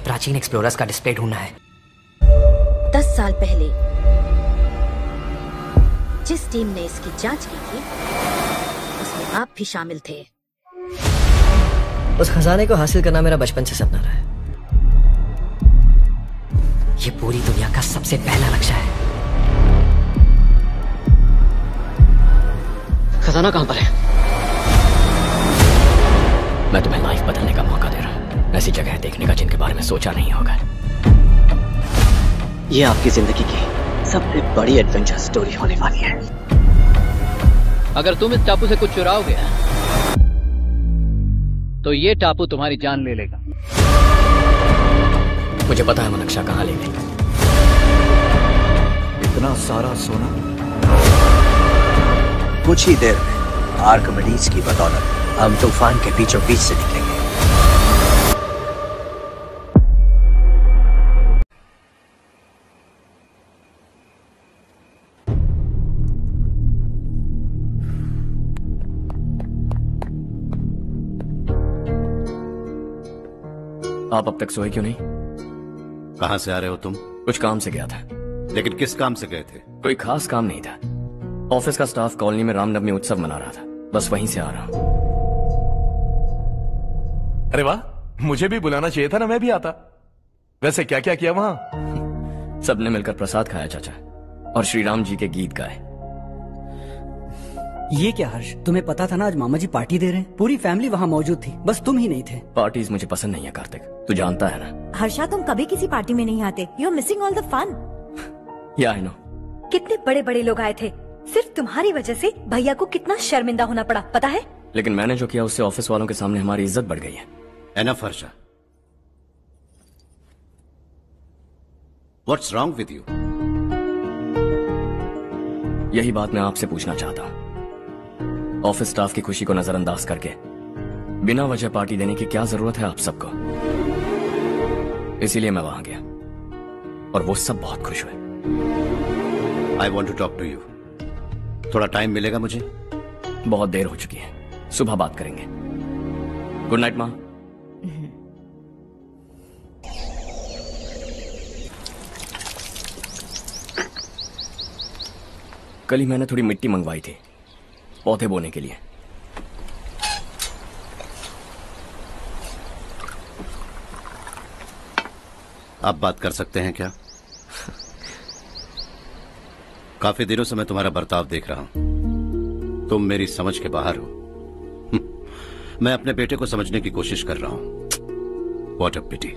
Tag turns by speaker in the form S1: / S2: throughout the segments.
S1: प्राचीन एक्सप्लोरर्स का डिस्प्ले ढूंढना है।
S2: 10 साल पहले जिस टीम ने इसकी जांच की थी उसमें आप भी शामिल थे।
S1: उस खजाने को हासिल करना मेरा बचपन से सपना रहा है। ये पूरी दुनिया का सबसे पहला लक्ष्य है।
S3: खजाना कहां पर है?
S1: मैं तुम्हें लाइफ बदलने का मौका दे रहा हूं। ऐसी जगह देखने का जिनके बारे में सोचा नहीं होगा।
S3: ये आपकी जिंदगी की सबसे बड़ी एडवेंचर स्टोरी होने वाली है।
S4: अगर तुम इस टापू से कुछ चुराओगे तो ये टापू तुम्हारी जान ले लेगा।
S1: मुझे पता है वो नक्शा कहां ले गई।
S5: इतना सारा सोना कुछ ही देर में आर्किमिडीज की बदौलत हम तूफान के बीचों बीच से निकलेंगे।
S1: आप अब तक सोए क्यों नहीं?
S6: कहां से आ रहे हो तुम?
S1: कुछ काम से गया था।
S6: लेकिन किस काम से गए थे?
S1: कोई खास काम नहीं था। ऑफिस का स्टाफ कॉलोनी में रामनवमी उत्सव मना रहा था, बस वहीं से आ रहा हूं।
S7: अरे वाह, मुझे भी बुलाना चाहिए था ना, मैं भी आता। वैसे क्या क्या किया वहां?
S1: सबने मिलकर प्रसाद खाया चाचा, और श्री राम जी के गीत गाए।
S8: ये क्या हर्ष, तुम्हें पता था ना आज मामा जी पार्टी दे रहे हैं? पूरी फैमिली वहाँ मौजूद थी, बस तुम ही नहीं थे।
S1: पार्टीज मुझे पसंद नहीं है कार्तिक, तू जानता है ना।
S2: हर्षा, तुम कभी किसी पार्टी में नहीं आते। You are missing all the fun.
S1: Yeah I no.
S2: कितने बड़े बड़े लोग आए थे, सिर्फ तुम्हारी वजह से भैया को कितना शर्मिंदा होना पड़ा, पता है?
S1: लेकिन मैंने जो किया उससे ऑफिस वालों के सामने हमारी इज्जत बढ़ गई है।
S6: Enough Harsha, what's wrong with you?
S1: यही बात मैं आपसे पूछना चाहता हूं। ऑफिस स्टाफ की खुशी को नजरअंदाज करके बिना वजह पार्टी देने की क्या जरूरत है आप सबको? इसीलिए मैं वहां गया और वो सब बहुत खुश हुए।
S6: I want to talk to you. थोड़ा टाइम मिलेगा मुझे?
S1: बहुत देर हो चुकी है, सुबह बात करेंगे। गुड नाइट माँ। कल ही मैंने थोड़ी मिट्टी मंगवाई थी पौधे बोने के लिए।
S6: आप बात कर सकते हैं क्या? काफी दिनों से मैं तुम्हारा बर्ताव देख रहा हूं। तुम मेरी समझ के बाहर हो। मैं अपने बेटे को समझने की कोशिश कर रहा हूं। व्हाट अ पिटी।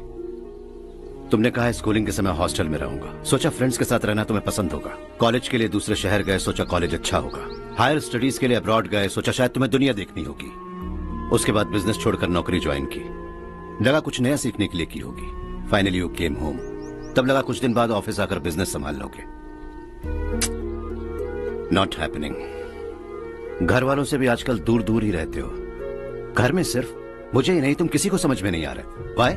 S6: तुमने कहा स्कूलिंग के समय हॉस्टल में रहूंगा, सोचा फ्रेंड्स के साथ रहना तुम्हें पसंद होगा। कॉलेज के लिए दूसरे शहर गए, सोचा कॉलेज अच्छा होगा। हायर स्टडीज के लिए अब्रॉड गए, सोचा शायद तुम्हें दुनिया देखनी होगी। उसके बाद बिजनेस छोड़कर नौकरी ज्वाइन की, लगा कुछ नया सीखने के लिए की होगी। Finally you came home. तब लगा कुछ दिन बाद ऑफिस आकर बिजनेस संभाल लोगे। Not happening. घर वालों से भी आजकल दूर दूर ही रहते हो। घर में सिर्फ मुझे ही नहीं, तुम किसी को समझ में नहीं आ रहे। वाई?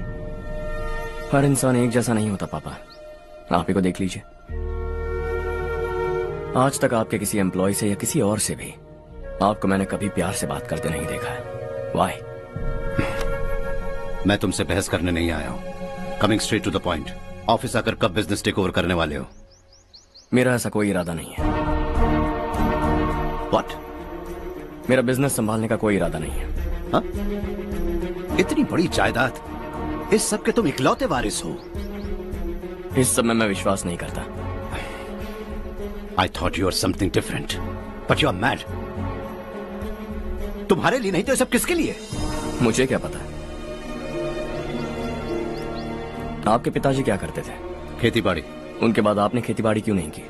S1: हर इंसान एक जैसा नहीं होता पापा, आप ही को देख लीजिए। आज तक आपके किसी एम्प्लॉय से या किसी और से भी आपको मैंने कभी प्यार से बात करते नहीं देखा है। वाई?
S6: मैं तुमसे बहस करने नहीं आया हूं। Coming straight to the point. Office आकर कब बिजनेस टेक ओवर करने वाले हो?
S1: मेरा ऐसा कोई इरादा नहीं है।
S6: व्हाट?
S1: मेरा बिजनेस संभालने का कोई इरादा नहीं है।
S6: हा? इतनी बड़ी जायदाद, इस सब के तुम इकलौते वारिस हो।
S1: इस सब में मैं विश्वास नहीं करता।
S6: I thought you were something different, but you are mad. तुम्हारे लिए नहीं तो ये सब किसके लिए?
S1: मुझे क्या पता। आपके पिताजी क्या करते थे?
S6: खेतीबाड़ी।
S1: उनके बाद आपने खेतीबाड़ी क्यों नहीं की?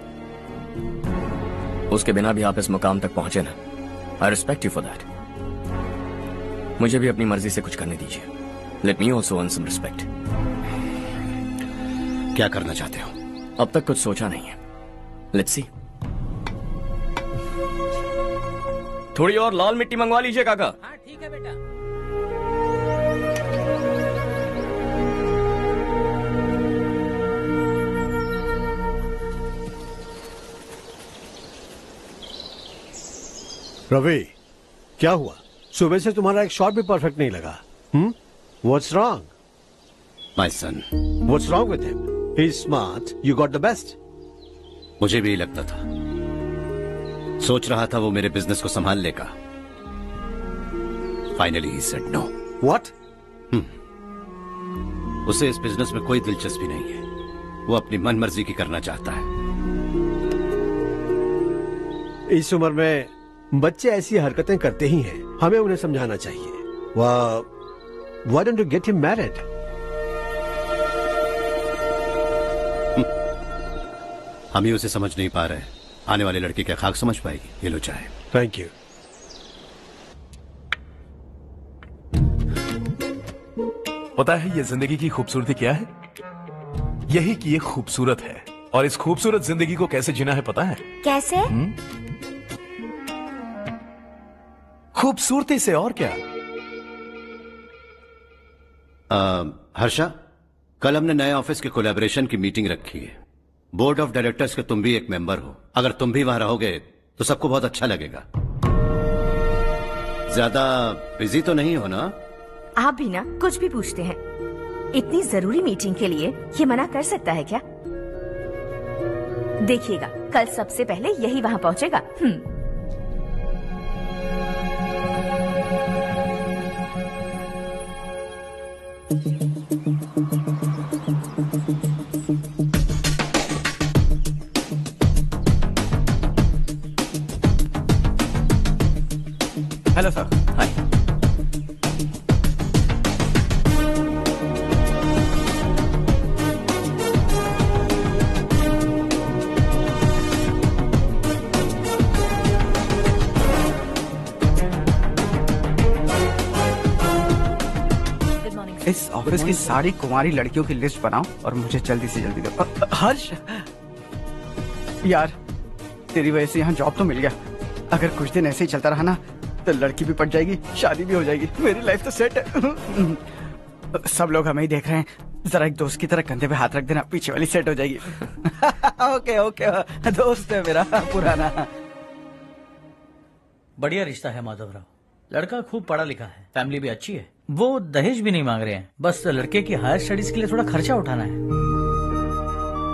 S1: उसके बिना भी आप इस मुकाम तक पहुंचे ना। I respect you for that. मुझे भी अपनी मर्जी से कुछ करने दीजिए। Let me also earn some respect.
S6: क्या करना चाहते हो?
S1: अब तक कुछ सोचा नहीं है। Let's see. थोड़ी और लाल मिट्टी मंगवा लीजिए काका।
S4: हाँ ठीक है बेटा।
S9: रवि, क्या हुआ? सुबह से तुम्हारा एक शॉट भी परफेक्ट नहीं लगा। What's wrong?
S6: My son.
S9: What's wrong with him? He's smart. You got the best.
S6: मुझे भी यही लगता था। सोच रहा था वो मेरे बिजनेस को संभाल लेगा। Finally he said no.
S9: What?
S6: उसे इस बिजनेस में कोई दिलचस्पी नहीं है। वो अपनी मनमर्जी की करना चाहता है।
S9: इस उम्र में बच्चे ऐसी हरकतें करते ही हैं। हमें उन्हें समझाना चाहिए। Why don't you get him married?
S6: हम ही उसे समझ नहीं पा रहे। आने वाली लड़की क्या खाक समझ पाएगी? ये लो चाहे।
S9: Thank you.
S7: पता है ये जिंदगी की खूबसूरती क्या है? यही कि ये खूबसूरत है, और इस खूबसूरत जिंदगी को कैसे जीना है पता है?
S2: कैसे?
S7: खूबसूरती से, और क्या।
S6: हर्षा, कल हमने नए ऑफिस के कोलैबोरेशन की मीटिंग रखी है। बोर्ड ऑफ डायरेक्टर्स के तुम भी एक मेंबर हो। अगर तुम भी वहां रहोगे तो सबको बहुत अच्छा लगेगा। ज्यादा बिजी तो नहीं हो ना?
S10: आप भी ना कुछ भी पूछते हैं। इतनी जरूरी मीटिंग के लिए ये मना कर सकता है क्या? देखिएगा, कल सबसे पहले यही वहां पहुंचेगा।
S8: Hello sir.
S1: हाय।
S8: इस ऑफिस की सारी कुंवारी लड़कियों की लिस्ट बनाओ और मुझे जल्दी से जल्दी दो। हर्ष यार, तेरी वजह से यहाँ जॉब तो मिल गया। अगर कुछ दिन ऐसे ही चलता रहा ना तो लड़की भी पट जाएगी, शादी भी हो जाएगी, मेरी लाइफ तो सेट है। सब लोग हमें ही देख रहे हैं, जरा एक दोस्त की तरह कंधे पे हाथ रख देना, पीछे वाली सेट हो जाएगी। ओके ओके, दोस्त है मेरा पुराना।
S11: बढ़िया रिश्ता है माधवराव। लड़का खूब पढ़ा लिखा है, फैमिली भी अच्छी है। वो दहेज भी नहीं मांग रहे हैं, बस लड़के की हायर स्टडीज के लिए थोड़ा खर्चा उठाना है।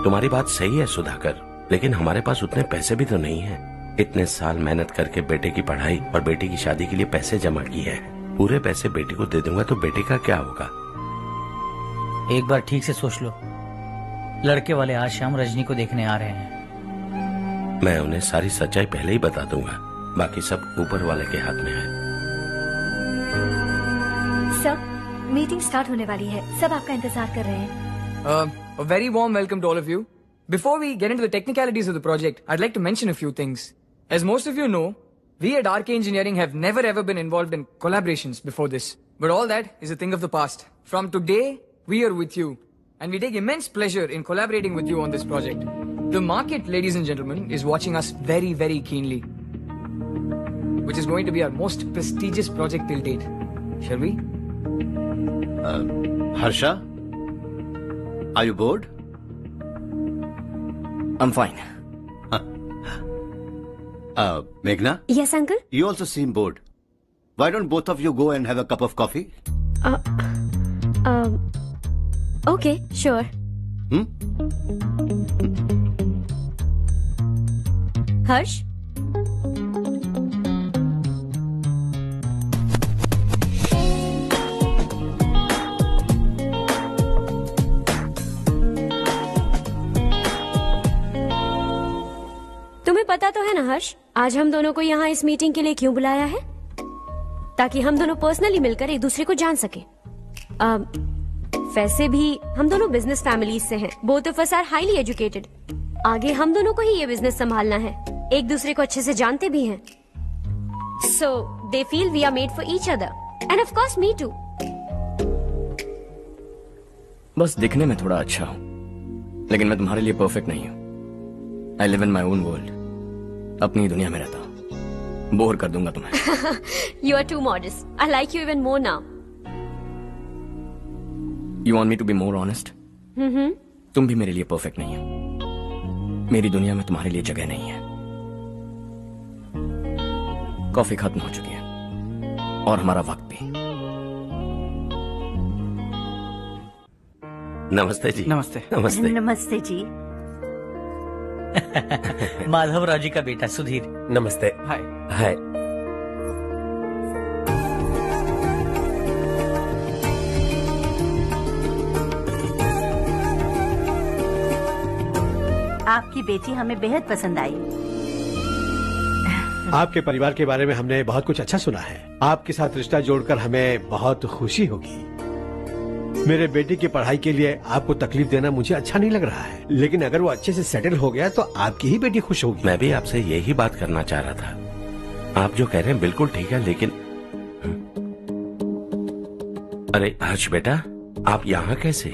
S12: तुम्हारी बात सही है सुधाकर, लेकिन हमारे पास उतने पैसे भी तो नहीं है। इतने साल मेहनत करके बेटे की पढ़ाई और बेटे की शादी के लिए पैसे जमा किए हैं। पूरे पैसे बेटे को दे दूंगा तो बेटे का क्या होगा?
S11: एक बार ठीक से सोच लो। लड़के वाले आज शाम रजनी को देखने आ रहे हैं।
S12: मैं उन्हें सारी सच्चाई पहले ही बता दूंगा, बाकी सब ऊपर वाले के हाथ में है।
S2: सर, मीटिंग स्टार्ट होने वाली है, सब आपका इंतजार कर रहे हैं।
S13: A very warm welcome to all of you. Before we get into the technicalities of the project, I'd like to mention a few things. As most of you know, we at RK Engineering have never ever been involved in collaborations before this. But all that is a thing of the past. From today, we are with you. And we take immense pleasure in collaborating with you on this project. The market, ladies and gentlemen, is watching us very, very keenly. Which is going to be our most prestigious project till date. Shall we?
S6: Harsha? Are you bored?
S1: I'm fine.
S6: Meghna?
S2: Yes, uncle?
S6: You also seem bored. Why don't both of you go and have a cup of coffee?
S2: Okay, sure. Harsh? तुम्हें पता तो है ना हर्ष, आज हम दोनों को यहाँ इस मीटिंग के लिए क्यों बुलाया है? ताकि हम दोनों पर्सनली मिलकर एक दूसरे को जान सके। वैसे भी हम दोनों बिजनेस फैमिलीज से हैं। Both of us are highly educated. आगे हम दोनों को ही ये बिजनेस संभालना है। एक दूसरे को अच्छे से जानते भी हैं। So they feel we are made for each other and of course me too.
S1: बस दिखने में थोड़ा अच्छा हूं, लेकिन मैं तुम्हारे लिए परफेक्ट नहीं हूं। I live in my own world, अपनी दुनिया में रहता हूं। बोर कर दूंगा तुम्हें।
S2: You are too modest. I like you even more now.
S1: You want me to be more honest? तुम भी मेरे लिए परफेक्ट नहीं हो। मेरी दुनिया में तुम्हारे लिए जगह नहीं है। कॉफी खत्म हो चुकी है और हमारा वक्त भी।
S12: नमस्ते जी।
S8: नमस्ते।
S12: नमस्ते।
S10: नमस्ते जी।
S11: माधवराव जी का बेटा सुधीर।
S14: नमस्ते।
S8: हाय।
S14: हाय।
S10: आपकी बेटी हमें बेहद पसंद आई।
S9: आपके परिवार के बारे में हमने बहुत कुछ अच्छा सुना है। आपके साथ रिश्ता जोड़कर हमें बहुत खुशी होगी। मेरे बेटे की पढ़ाई के लिए आपको तकलीफ देना मुझे अच्छा नहीं लग रहा है, लेकिन अगर वो अच्छे से सेटल हो गया तो आपकी ही बेटी खुश होगी।
S12: मैं भी आपसे यही बात करना चाह रहा था। आप जो कह रहे हैं बिल्कुल ठीक है, लेकिन अरे हर्ष बेटा, आप यहाँ कैसे?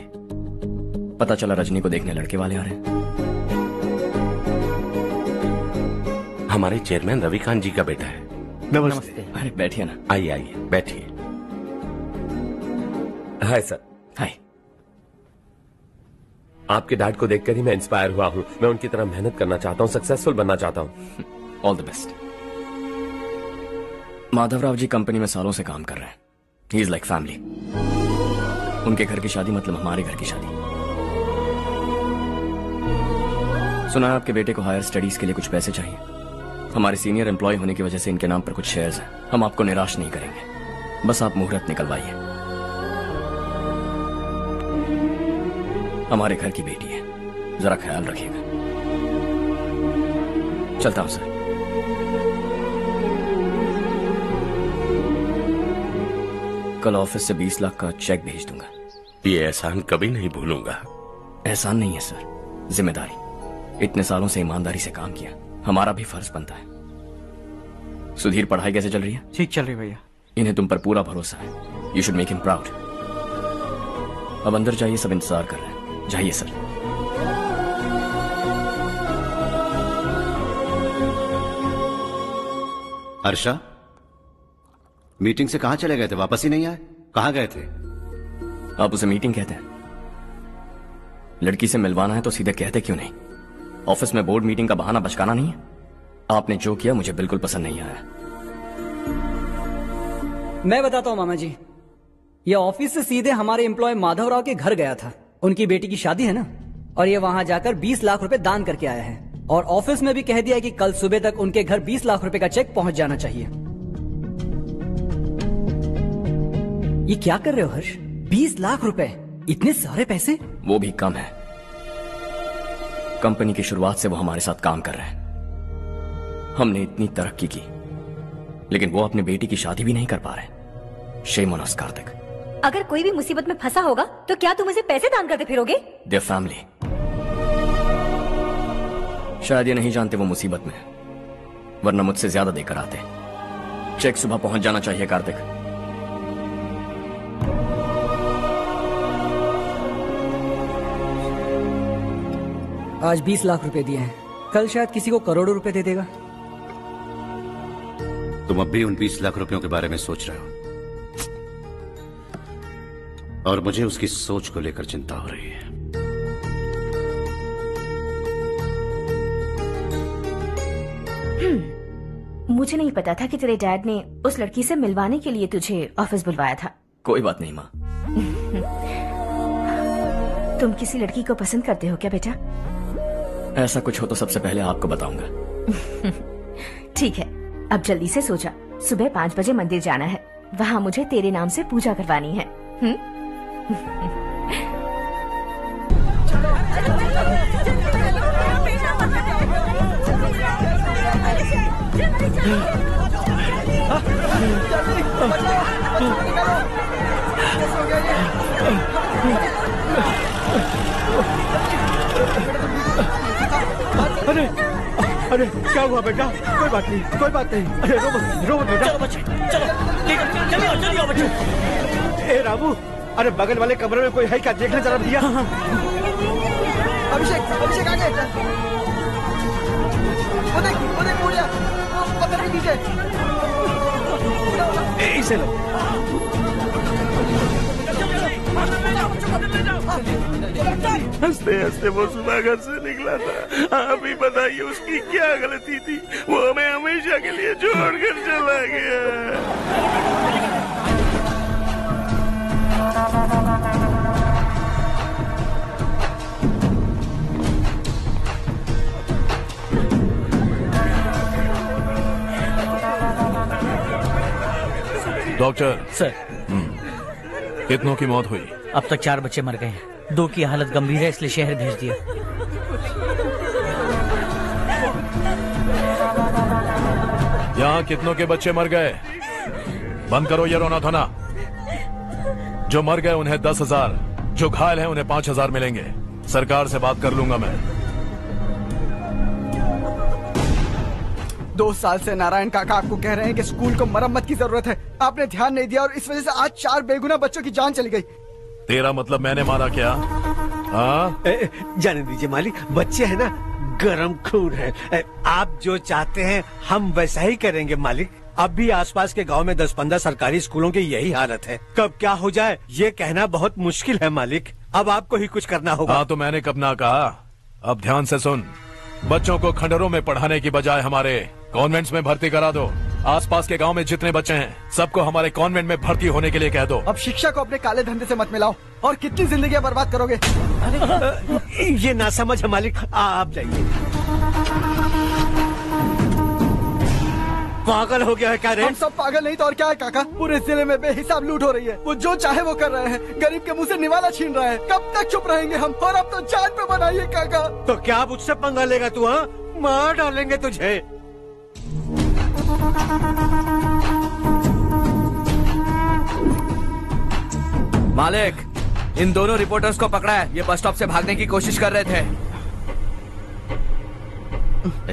S1: पता चला रजनी को देखने लड़के वाले आ रहे हैं।
S12: हमारे चेयरमैन रविकांत जी का बेटा है।
S9: नमस्ते।
S1: अरे बैठिए ना।
S12: आइए आइए बैठिए।
S14: Hi sir.
S1: हाय।
S14: आपके डैड को देखकर ही मैं इंस्पायर हुआ हूँ। मैं उनकी तरह मेहनत करना चाहता हूँ, सक्सेसफुल बनना चाहता हूँ।
S1: All the best. Madhavrao ji company में सालों से काम कर रहे हैं। He is like family. उनके घर की शादी मतलब हमारे घर की शादी। सुना है आपके बेटे को हायर स्टडीज के लिए कुछ पैसे चाहिए। हमारे सीनियर एम्प्लॉय होने की वजह से इनके नाम पर कुछ शेयर्स हैं। हम आपको निराश नहीं करेंगे, बस आप मुहूर्त निकलवाइए। हमारे घर की बेटी है, जरा ख्याल रखिएगा। चलता हूं सर। कल ऑफिस से 20 लाख का चेक भेज दूंगा।
S12: ये एहसान कभी नहीं भूलूंगा।
S1: एहसान नहीं है सर, जिम्मेदारी। इतने सालों से ईमानदारी से काम किया, हमारा भी फर्ज बनता है। सुधीर, पढ़ाई कैसे चल रही है?
S8: ठीक चल रही भैया।
S1: इन्हें तुम पर पूरा भरोसा है। You should make him proud. अब अंदर जाइए, सब इंतजार कर रहे हैं। जाइए सर।
S6: हर्षा, मीटिंग से कहां चले गए थे? वापस ही नहीं आए? कहां गए थे?
S1: आप उसे मीटिंग कहते हैं? लड़की से मिलवाना है तो सीधे कहते क्यों नहीं? ऑफिस में बोर्ड मीटिंग का बहाना बचकाना नहीं है। आपने जो किया मुझे बिल्कुल पसंद नहीं आया।
S15: मैं बताता हूँ मामा जी, ये ऑफिस से सीधे हमारे एम्प्लॉय माधवराव के घर गया था। उनकी बेटी की शादी है ना, और ये वहां जाकर 20 लाख रुपए दान करके आया है। और ऑफिस में भी कह दिया कि कल सुबह तक उनके घर 20 लाख रुपए का चेक पहुंच जाना चाहिए। ये क्या कर रहे हो हर्ष? 20 लाख रुपए, इतने सारे पैसे?
S1: वो भी कम है। कंपनी की शुरुआत से वो हमारे साथ काम कर रहे हैं। हमने इतनी तरक्की की, लेकिन वो अपनी बेटी की शादी भी नहीं कर पा रहे। Shame on us Kartik.
S2: अगर कोई भी मुसीबत में फंसा होगा तो क्या तुम उसे पैसे दान करते फिरोगे?
S1: Their family. शायद ये नहीं जानते वो मुसीबत में है, वरना मुझसे ज्यादा देकर आते। चेक सुबह पहुंच जाना चाहिए कार्तिक।
S15: आज 20 लाख रुपए दिए हैं, कल शायद किसी को करोड़ों रुपए दे देगा।
S6: तुम अब भी उन 20 लाख रुपयों के बारे में सोच रहे हो, और मुझे उसकी सोच को लेकर चिंता हो रही है।
S10: मुझे नहीं पता था कि तेरे डैड ने उस लड़की से मिलवाने के लिए तुझे ऑफिस बुलवाया था।
S1: कोई बात नहीं माँ।
S10: तुम किसी लड़की को पसंद करते हो क्या बेटा?
S1: ऐसा कुछ हो तो सबसे पहले आपको बताऊंगा।
S10: ठीक है, अब जल्दी से सो जा। सुबह 5 बजे मंदिर जाना है, वहाँ मुझे तेरे नाम से पूजा करवानी है।
S9: अरे अरे क्या हुआ बेटा? कोई बात नहीं, कोई बात नहीं। अरे रो मत बेटा।
S11: चलो बच्चे, चलो जल्दी आओ बच्चे।
S9: ए रामू, अरे बगल वाले कमरे में कोई है क्या? देखना जरा भैया।
S16: अभिषेक, अभिषेक आगे। वो देख मुड़िया, वो पकड़ के पीछे।
S9: इसे लो।
S12: हंसते हंसते वो सुबह घर से निकला था। आप ही बताइए उसकी क्या गलती थी? वो हमें हमेशा के लिए छोड़कर चला गया।
S7: डॉक्टर
S11: सर,
S7: कितनों की मौत हुई?
S11: अब तक 4 बच्चे मर गए हैं। 2 की हालत गंभीर है, इसलिए शहर भेज दिया।
S7: यहाँ कितनों के बच्चे मर गए? बंद करो ये रोना धोना। जो मर गए उन्हें 10,000, जो घायल हैं उन्हें 5,000 मिलेंगे। सरकार से बात कर लूंगा मैं।
S8: 2 साल से नारायण काका आपको कह रहे हैं कि स्कूल को मरम्मत की जरूरत है। आपने ध्यान नहीं दिया और इस वजह से आज 4 बेगुनाह बच्चों की जान चली गई।
S7: तेरा मतलब मैंने मारा क्या? हाँ,
S9: जाने दीजिए मालिक, बच्चे हैं ना, गरम खून है। आप जो चाहते हैं हम वैसा ही करेंगे मालिक। अब भी आसपास के गांव में 10-15 सरकारी स्कूलों की यही हालत है। कब क्या हो जाए ये कहना बहुत मुश्किल है मालिक। अब आपको ही कुछ करना होगा।
S7: हाँ, तो मैंने कब ना कहा। अब ध्यान से सुन, बच्चों को खंडरों में पढ़ाने की बजाय हमारे कॉन्वेंट्स में भर्ती करा दो। आसपास के गांव में जितने बच्चे हैं सबको हमारे कॉन्वेंट में भर्ती होने के लिए कह दो।
S8: अब शिक्षा को अपने काले धंधे से मत मिलाओ। और कितनी जिंदगियां बर्बाद करोगे?
S9: ये ना समझ है मालिक, आप जाइए। पागल हो गया है क्या रे?
S8: हम सब पागल नहीं तो और क्या है काका। पूरे जिले में बेहिसाब लूट हो रही है। वो जो चाहे वो कर रहे हैं। गरीब के मुंह से निवाला छीन रहे हैं। कब तक चुप रहेंगे हम? और अब तो जान पे बनाइए काका।
S9: तो क्या आप मुझसे पंगा लेगा तू? हाँ, मार डालेंगे तुझे।
S17: मालिक, इन दोनों रिपोर्टर्स को पकड़ा है। ये बस स्टॉप से भागने की कोशिश कर रहे थे।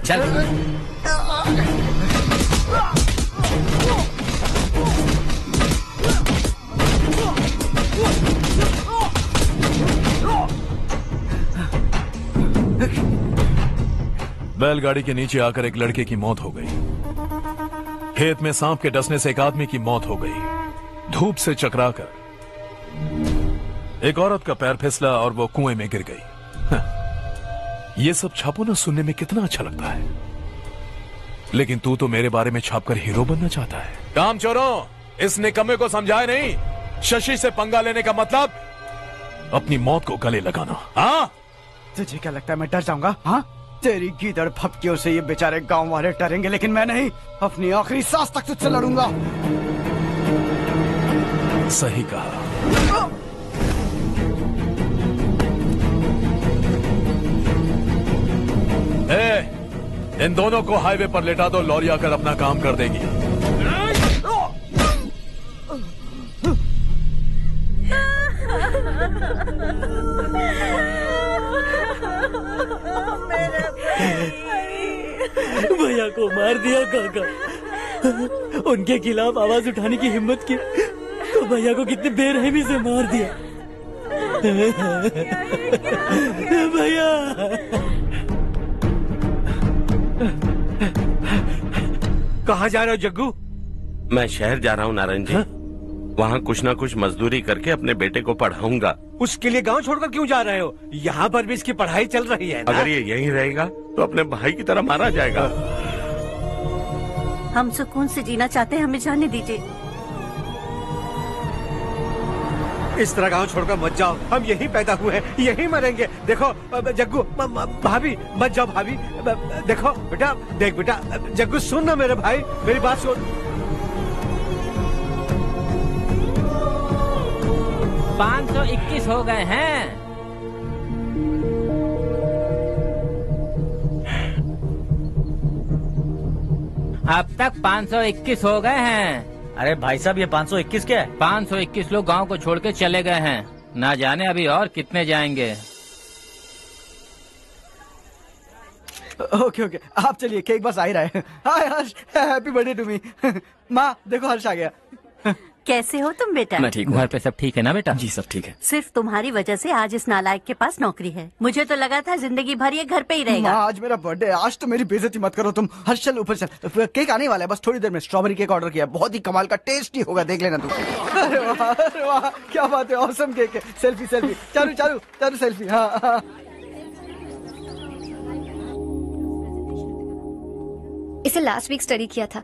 S11: चल।
S7: बैलगाड़ी के नीचे आकर एक लड़के की मौत हो गई। खेत में सांप के डसने से एक आदमी की मौत हो गई। धूप से चकराकर एक औरत का पैर फिसला और वो कुएं में गिर गई। ये सब छापो ना, सुनने में कितना अच्छा लगता है। लेकिन तू तो मेरे बारे में छापकर हीरो बनना चाहता है। काम चोरों, इस निकम्मे को समझाए नहीं। शशि से पंगा लेने का मतलब अपनी मौत को गले लगाना। हाँ,
S8: तुझे क्या लगता है मैं डर जाऊंगा? हाँ, तेरी गीदड़ फपकियों से ये बेचारे गांव वाले डरेंगे, लेकिन मैं नहीं। अपनी आखिरी सांस तक तुझसे लड़ूंगा।
S7: सही कहा। इन दोनों को हाईवे पर लेटा दो। लॉरी आकर अपना काम कर देगी।
S18: भैया को मार दिया काका। उनके खिलाफ आवाज उठाने की हिम्मत की तो भैया को कितने बेरहमी से मार दिया। भैया
S9: कहाँ जा रहे हो जग्गू?
S12: मैं शहर जा रहा हूँ नारायण जी। वहाँ कुछ ना कुछ मजदूरी करके अपने बेटे को पढ़ाऊंगा।
S9: उसके लिए गांव छोड़कर क्यों जा रहे हो? यहाँ पर भी इसकी पढ़ाई चल रही है ना?
S12: अगर ये यहीं रहेगा तो अपने भाई की तरह मारा जाएगा।
S19: हम सुकून से जीना चाहते हैं, हमें जाने दीजिए।
S9: इस तरह गांव छोड़कर मत जाओ। हम यहीं पैदा हुए हैं, यहीं मरेंगे। देखो जग्गू, भाभी मत जाओ। भाभी देखो बेटा, देख बेटा, जग्गू सुन ना मेरे भाई, मेरी बात सुन।
S20: 521 हो गए हैं। अब तक 521 हो गए हैं।
S11: अरे भाई साहब, ये 521 क्या है?
S20: 521 लोग गांव को छोड़ के चले गए हैं। ना जाने अभी और कितने जाएंगे।
S8: ओके, आप चलिए, केक बस आ ही रहा है। हाय हर्ष, हैप्पी बर्थडे टू मी। माँ देखो, हर्ष आ गया।
S19: कैसे हो तुम बेटा?
S1: मैं ठीक हूँ।
S20: घर पे सब ठीक है ना बेटा?
S1: जी सब ठीक है।
S19: सिर्फ तुम्हारी वजह से आज इस नालायक के पास नौकरी है। मुझे तो लगा था जिंदगी भर ये घर पे ही रहेगा।
S8: आज मेरा बर्थडे, आज तो मेरी बेइज्जती मत करो तुम। हर्ष चल ऊपर चल, केक आने वाला है बस थोड़ी देर में। स्ट्रॉबेरी केक ऑर्डर किया, बहुत ही कमाल का, टेस्टी होगा, देख लेना तू। अरे वाह, क्या बात है, ऑसम केक है। सेल्फी चालू सेल्फी। हाँ,
S2: इसे लास्ट वीक स्टडी किया था।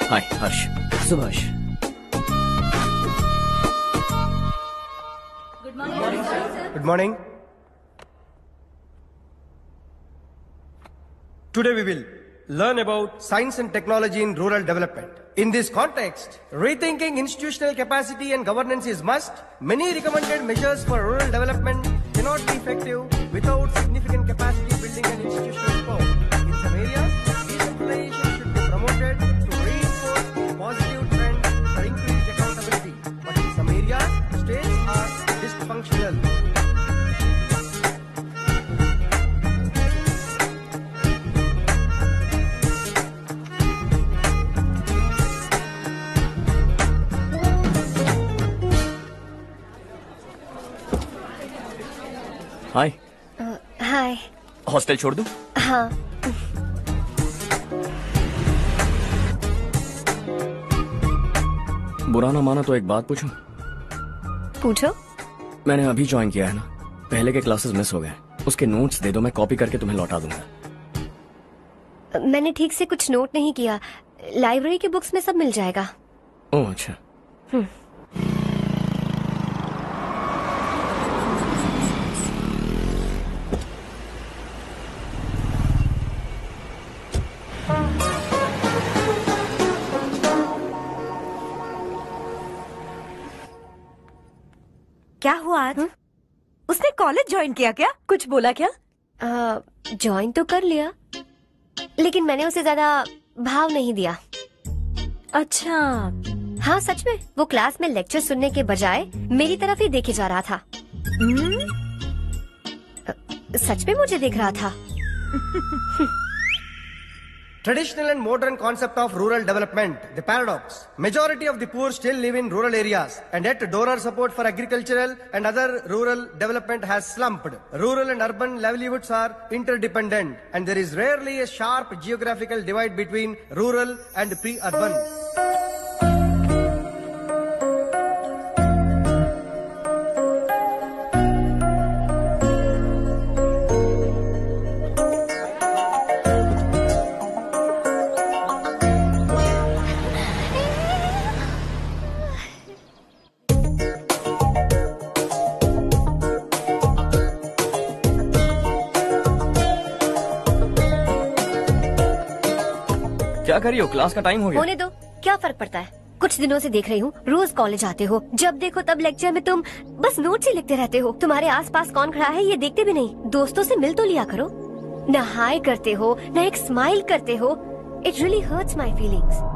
S1: Hi Harsh.
S8: Subhash,
S21: Good morning. Today we will learn about science and technology in rural development. In this context, rethinking institutional capacity and governance is must. Many recommended measures for rural development cannot be effective without significant capacity building and institutional support. In some areas, decentralization should be promoted to reinforce positive trends for increased accountability. But in some areas, states are dysfunctional.
S1: Hi.
S2: Hi.
S1: Hostel छोड़ दूं?
S2: हाँ।
S1: बुरा ना माना तो एक बात पूछूं?
S2: पूछो।
S1: मैंने अभी ज्वाइन किया है ना, पहले के क्लासेस मिस हो गए। उसके नोट्स दे दो, मैं कॉपी करके तुम्हें लौटा दूंगा।
S2: मैंने ठीक से कुछ नोट नहीं किया। लाइब्रेरी के बुक्स में सब मिल जाएगा।
S1: ओह अच्छा।
S10: क्या हुआ आज? उसने कॉलेज ज्वाइन किया क्या? कुछ बोला क्या?
S2: ज्वाइन तो कर लिया, लेकिन मैंने उसे ज्यादा भाव नहीं दिया।
S10: अच्छा।
S2: हाँ सच में, वो क्लास में लेक्चर सुनने के बजाय मेरी तरफ ही देखे जा रहा था। सच में मुझे देख रहा था।
S21: Traditional and modern concept of rural development, the paradox. Majority of the poor still live in rural areas, and yet donor support for agricultural and other rural development has slumped. Rural and urban livelihoods are interdependent, and there is rarely a sharp geographical divide between rural and pre-urban.
S1: क्या कर रही हो? Class का time हो गया।
S2: होने दो, क्या फर्क पड़ता है? कुछ दिनों से देख रही हूँ, रोज कॉलेज आते हो, जब देखो तब लेक्चर में तुम बस नोट्स ही लिखते रहते हो। तुम्हारे आसपास कौन खड़ा है ये देखते भी नहीं। दोस्तों से मिल तो लिया करो। न हाय करते हो, न एक स्माइल करते हो। It really hurts my feelings.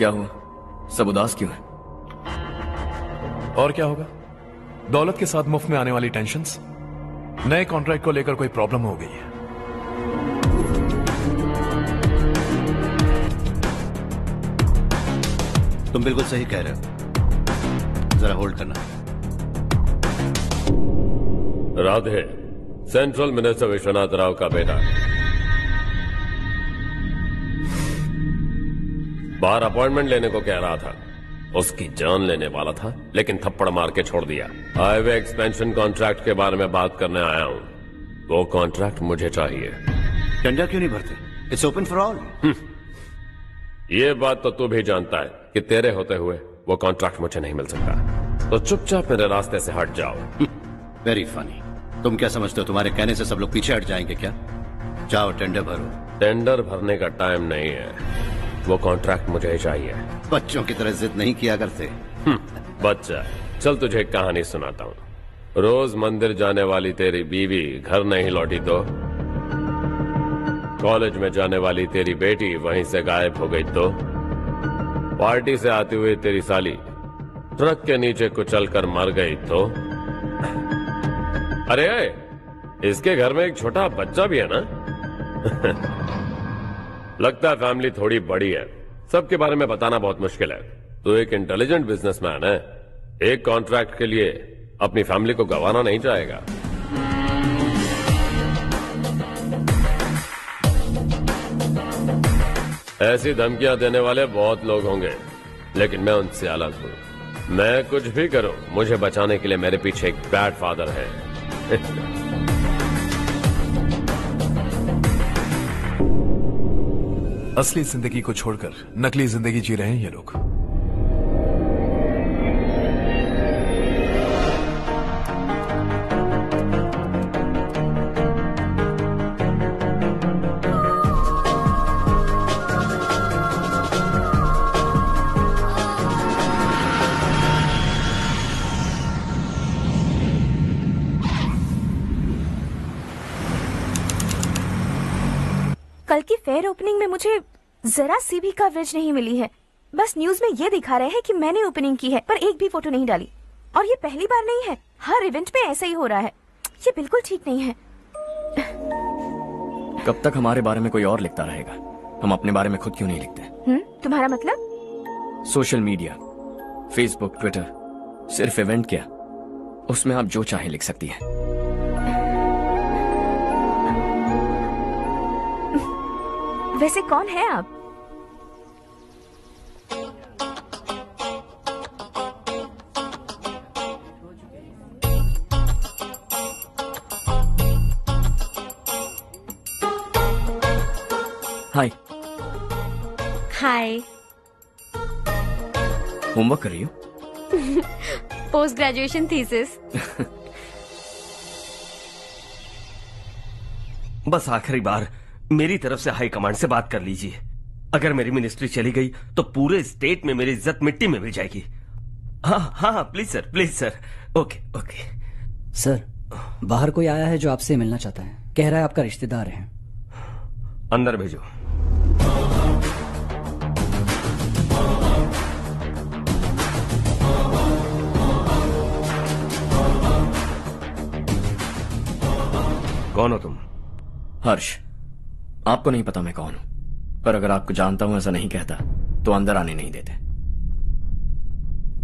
S1: क्या हुआ? सब उदास क्यों है?
S7: और क्या होगा? दौलत के साथ मुफ्त में आने वाली टेंशन्स। नए कॉन्ट्रैक्ट को लेकर कोई प्रॉब्लम हो गई है।
S6: तुम बिल्कुल सही कह रहे हो। जरा होल्ड करना।
S14: राधे, सेंट्रल मिनिस्टर विश्वनाथ राव का बेटा। बाहर अपॉइंटमेंट लेने को कह रहा था। उसकी जान लेने वाला था, लेकिन थप्पड़ मार के छोड़ दिया। हाईवे एक्सपेंशन कॉन्ट्रैक्ट के बारे में बात करने आया हूँ। वो कॉन्ट्रैक्ट मुझे चाहिए।
S6: टेंडर क्यों नहीं भरते? It's open for all.
S14: ये बात तो तू भी जानता है कि तेरे होते हुए वो कॉन्ट्रैक्ट मुझे नहीं मिल सकता। तो चुपचाप मेरे रास्ते से हट जाओ।
S6: Very funny. तुम क्या समझते हो तुम्हारे कहने से सब लोग पीछे हट जाएंगे क्या? जाओ टेंडर भरो।
S14: टेंडर भरने का टाइम नहीं है। वो कॉन्ट्रैक्ट मुझे चाहिए।
S6: बच्चों की तरह जिद नहीं किया करते।
S14: बच्चा, चल तुझे एक कहानी सुनाता हूँ। रोज मंदिर जाने वाली तेरी बीवी घर नहीं लौटी तो कॉलेज में जाने वाली तेरी बेटी वहीं से गायब हो गई तो पार्टी से आती हुई तेरी साली ट्रक के नीचे कुचल कर मर गई तो अरे इसके घर में एक छोटा बच्चा भी है ना। लगता है फैमिली थोड़ी बड़ी है। सबके बारे में बताना बहुत मुश्किल है। तो एक इंटेलिजेंट बिजनेसमैन है, एक कॉन्ट्रैक्ट के लिए अपनी फैमिली को गंवाना नहीं चाहेगा। ऐसी धमकियां देने वाले बहुत लोग होंगे, लेकिन मैं उनसे अलग हूं। मैं कुछ भी करूं, मुझे बचाने के लिए मेरे पीछे एक बैड फादर है।
S7: असली जिंदगी को छोड़कर नकली जिंदगी जी रहे हैं ये लोग।
S10: कल की फेयर ओपनिंग में मुझे जरा सी भी कवरेज नहीं मिली है। बस न्यूज में ये दिखा रहे हैं कि मैंने ओपनिंग की है, पर एक भी फोटो नहीं डाली। और ये पहली बार नहीं है, हर इवेंट पे ऐसा ही हो रहा है। ये बिल्कुल ठीक नहीं है।
S1: कब तक हमारे बारे में कोई और लिखता रहेगा? हम अपने बारे में खुद क्यों नहीं लिखते?
S10: तुम्हारा मतलब?
S1: सोशल मीडिया, फेसबुक, ट्विटर, सिर्फ इवेंट क्या, उसमें आप जो चाहे लिख सकती हैं।
S10: वैसे कौन है आप?
S1: हाय।
S2: हाय।
S1: होमवर्क कर रही हो?
S2: Post graduation thesis.
S3: बस आखिरी बार मेरी तरफ से हाई कमांड से बात कर लीजिए। अगर मेरी मिनिस्ट्री चली गई तो पूरे स्टेट में मेरी इज्जत मिट्टी में मिल जाएगी। हाँ हाँ please sir, please sir. Okay okay.
S15: Sir, बाहर कोई आया है जो आपसे मिलना चाहता है। कह रहा है आपका रिश्तेदार है।
S3: अंदर भेजो। कौन हो तुम?
S1: हर्ष। आपको नहीं पता मैं कौन हूं, पर अगर आपको जानता हूं ऐसा नहीं कहता तो अंदर आने नहीं देते।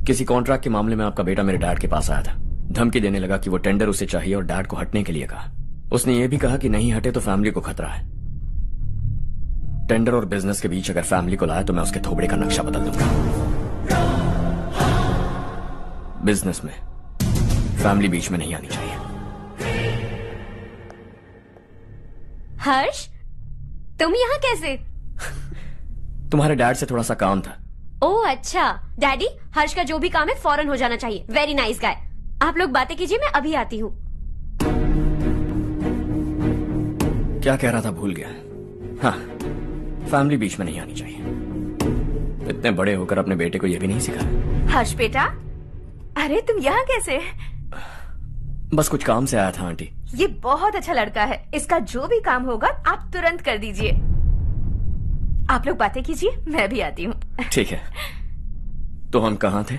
S1: किसी कॉन्ट्रैक्ट के मामले में आपका बेटा मेरे डैड के पास आया था। धमकी देने लगा कि वो टेंडर उसे चाहिए और डैड को हटने के लिए कहा। उसने ये भी कहा कि नहीं हटे तो फैमिली को खतरा है। टेंडर और बिजनेस के बीच अगर फैमिली को लाया तो मैं उसके थोबड़े का नक्शा बदल दूंगा। बिजनेस में फैमिली बीच में नहीं आनी चाहिए।
S2: हर्ष, तुम यहाँ कैसे?
S1: तुम्हारे डैड से थोड़ा सा काम था।
S2: ओह अच्छा। डैडी, हर्ष का जो भी काम है फौरन हो जाना चाहिए। Very nice guy. आप लोग बातें कीजिए, मैं अभी आती हूँ।
S1: क्या कह रहा था भूल गया। हाँ, फैमिली बीच में नहीं आनी चाहिए। इतने बड़े होकर अपने बेटे को यह भी नहीं सिखाया।
S10: हर्ष बेटा, अरे तुम यहाँ कैसे?
S1: बस कुछ काम से आया था आंटी।
S10: ये बहुत अच्छा लड़का है। इसका जो भी काम होगा आप तुरंत कर दीजिए। आप लोग बातें कीजिए, मैं भी आती हूँ।
S1: ठीक है। तो हम कहाँ थे?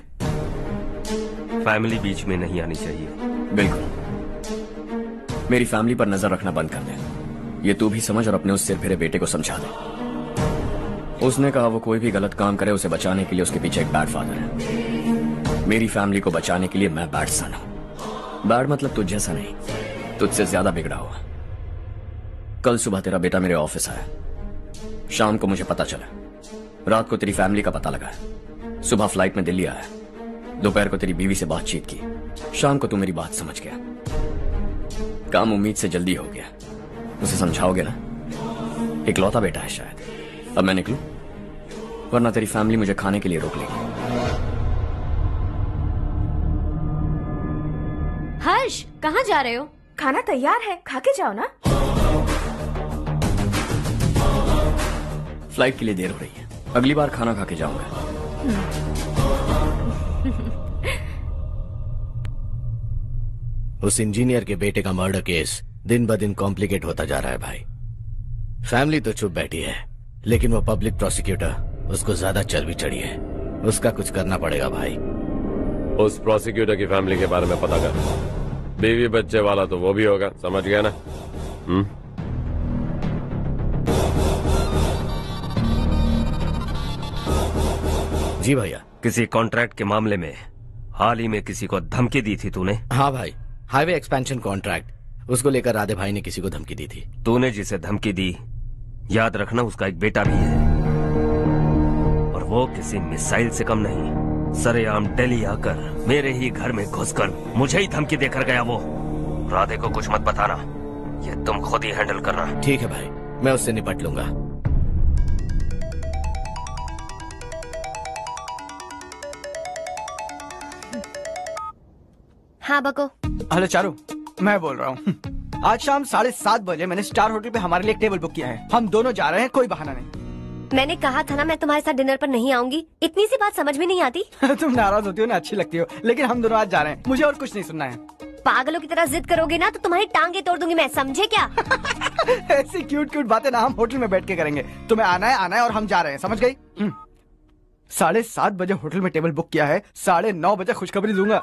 S3: फैमिली बीच में नहीं आनी चाहिए।
S1: बिल्कुल। मेरी फैमिली पर नजर रखना बंद कर दे। ये तू भी समझ और अपने उस सिर फिरे बेटे को समझा दे। उसने कहा वो कोई भी गलत काम करे उसे बचाने के लिए उसके पीछे एक बैड फादर है। मेरी फैमिली को बचाने के लिए मैं बैड सन हूं। बैड मतलब तुझ जैसा नहीं, तुझसे ज्यादा बिगड़ा हुआ। कल सुबह तेरा बेटा मेरे ऑफिस आया। शाम को मुझे पता चला। रात को तेरी फैमिली का पता लगा। सुबह फ्लाइट में दिल्ली आया। दोपहर को तेरी बीवी से बातचीत की। शाम को तू मेरी बात समझ गया। काम उम्मीद से जल्दी हो गया। उसे समझाओगे ना? इकलौता बेटा है शायद। अब मैं निकलूं, वरना तेरी फैमिली मुझे खाने के लिए रोक लेगी।
S2: हर्ष, कहाँ जा रहे हो?
S10: खाना तैयार है, खा के जाओ ना।
S1: फ्लाइट के लिए देर हो रही है। अगली बार खाना खा के जाऊंगा।
S22: उस इंजीनियर के बेटे का मर्डर केस दिन ब दिन कॉम्प्लिकेट होता जा रहा है भाई। फैमिली तो चुप बैठी है, लेकिन वो पब्लिक प्रोसिक्यूटर उसको ज्यादा चर्बी चढ़ी है। उसका कुछ करना पड़ेगा भाई।
S14: उस प्रोसिक्यूटर की फैमिली के बारे में पता कर। बीवी बच्चे वाला तो वो भी होगा, समझ गया ना?
S22: जी भैया।
S3: किसी कॉन्ट्रैक्ट के मामले में हाल ही में किसी को धमकी दी थी तूने?
S22: हाँ भाई, हाईवे एक्सपेंशन कॉन्ट्रैक्ट, उसको लेकर राधे भाई ने किसी को धमकी दी थी।
S3: तूने जिसे धमकी दी, याद रखना उसका एक बेटा भी है, और वो किसी मिसाइल से कम नहीं। सरेआम दिल्ली आकर मेरे ही घर में घुसकर मुझे ही धमकी देकर गया वो। राधे को कुछ मत बताना, ये तुम खुद ही हैंडल करना।
S22: ठीक है भाई, मैं उससे निपट लूंगा।
S2: हाँ बको।
S8: हेलो चारू, मैं बोल रहा हूँ। आज शाम 7:30 बजे मैंने स्टार होटल पे हमारे लिए एक टेबल बुक किया है। हम दोनों जा रहे हैं, कोई बहाना नहीं।
S2: मैंने कहा था ना मैं तुम्हारे साथ डिनर पर नहीं आऊंगी। इतनी सी बात समझ में नहीं आती।
S8: तुम नाराज होती हो ना, अच्छी लगती हो, लेकिन हम दोनों आज जा रहे हैं, मुझे और कुछ नहीं सुनना है।
S2: पागलों की तरह जिद करोगे ना तो तुम्हारी टांगे तोड़ दूंगी मैं, समझे क्या?
S8: ऐसी क्यूट क्यूट बातें ना हम होटल में बैठ के करेंगे। तुम्हें आना है और हम जा रहे हैं, समझ गई? 7:30 बजे होटल में टेबल बुक किया है, 9:30 बजे खुशखबरी दूंगा।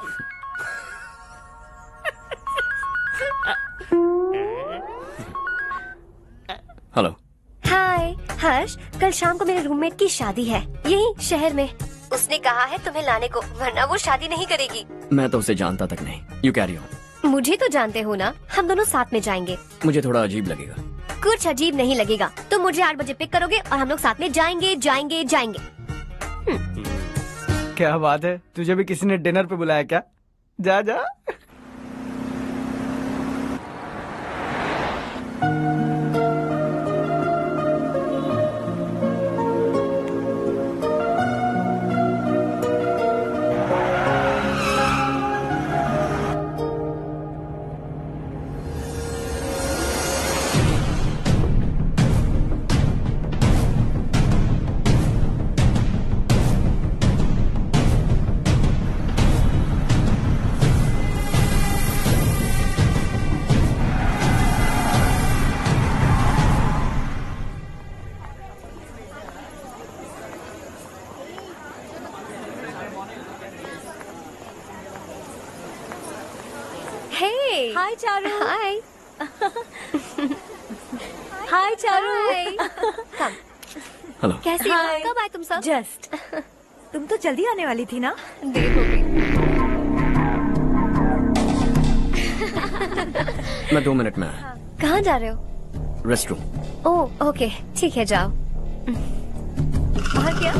S1: हेलो।
S2: हाय हर्ष, कल शाम को मेरे रूममेट की शादी है यही शहर में। उसने कहा है तुम्हें लाने को, वरना वो शादी नहीं करेगी।
S1: मैं तो उसे जानता तक नहीं। You carry on.
S2: मुझे तो जानते हो ना, हम दोनों साथ में जाएंगे।
S1: मुझे थोड़ा अजीब लगेगा।
S2: कुछ अजीब नहीं लगेगा। तुम मुझे 8 बजे पिक करोगे और हम लोग साथ में जाएंगे जाएंगे जाएंगे।
S8: क्या बात है, तुझे भी किसी ने डिनर पे बुलाया क्या? जा जा।
S10: हाय चारू।
S2: हाय।
S10: हाय चारू।
S1: हेलो।
S2: कैसी हो? कब आए तुम सब?
S10: जस्ट। तुम तो जल्दी आने वाली थी ना?
S2: देर हो गई।
S1: मैं 2 मिनट में आया।
S2: कहाँ जा रहे हो?
S1: Rest room.
S2: ओह ओके, ठीक है जाओ। और क्या?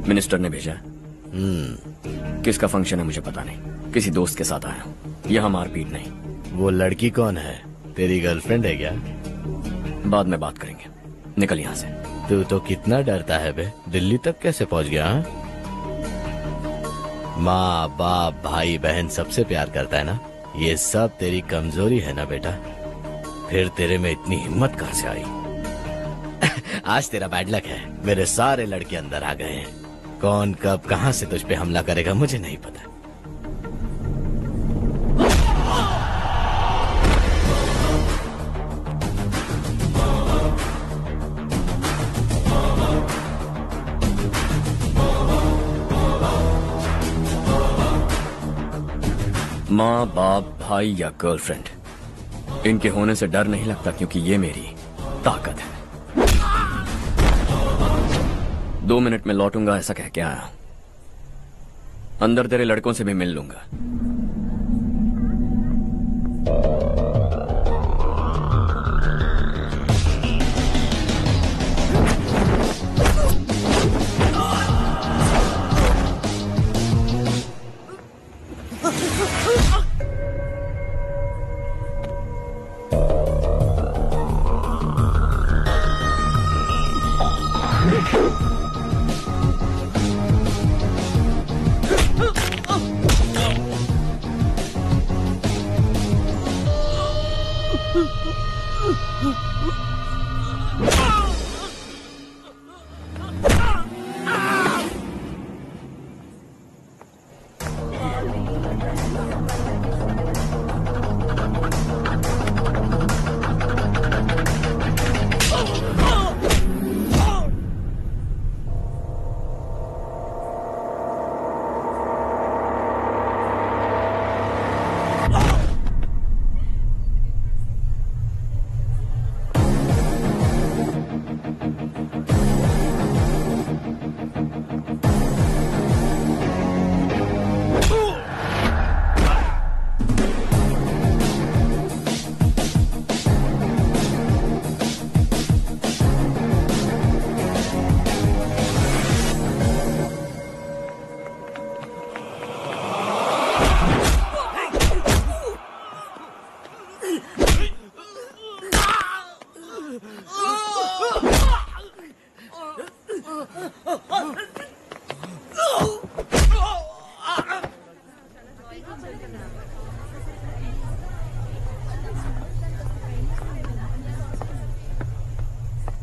S1: मिनिस्टर ने भेजा। किसका फंक्शन है मुझे पता नहीं, किसी दोस्त के साथ आया हूँ। यहाँ मारपीट नहीं।
S22: वो लड़की कौन है? तेरी गर्लफ्रेंड है क्या?
S1: बाद में बात करेंगे, निकल यहाँ से।
S22: तू तो कितना डरता है बे, दिल्ली तक कैसे पहुँच गया? हाँ? माँ बाप भाई बहन सबसे प्यार करता है ना, ये सब तेरी कमजोरी है ना बेटा। फिर तेरे में इतनी हिम्मत कहाँ से आई? आज तेरा बैड लक है, मेरे सारे लड़के अंदर आ गए हैं। कौन कब कहां से तुझ पे हमला करेगा मुझे नहीं पता।
S1: माँ बाप भाई या गर्लफ्रेंड, इनके होने से डर नहीं लगता, क्योंकि ये मेरी ताकत है। 2 मिनट में लौटूंगा ऐसा कह के आया। अंदर तेरे लड़कों से भी मिल लूंगा।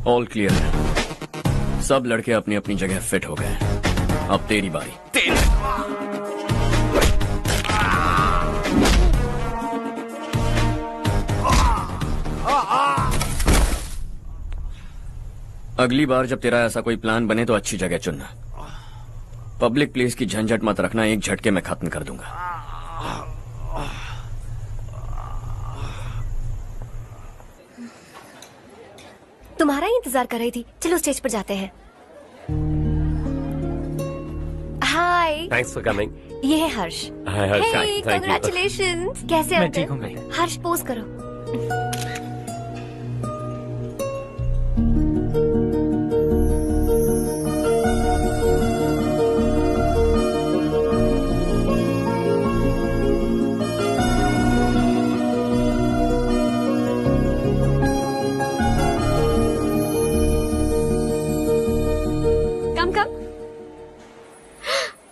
S1: ऑल क्लियर है। सब लड़के अपनी अपनी जगह फिट हो गए। अब तेरी बारी। अगली बार जब तेरा ऐसा कोई प्लान बने तो अच्छी जगह चुनना। पब्लिक प्लेस की झंझट मत रखना, एक झटके में खत्म कर दूंगा।
S4: तुम्हारा ही इंतजार कर रही थी। चलो स्टेज पर जाते हैं। हाय।
S14: Thanks for coming.
S4: ये है हर्ष।
S14: हाय हर्ष।
S4: कांग्रेचुलेशंस। कैसे
S11: मैं
S4: हो
S11: ठीक
S4: तुम?
S11: हूँ।
S4: हर्ष पोज करो।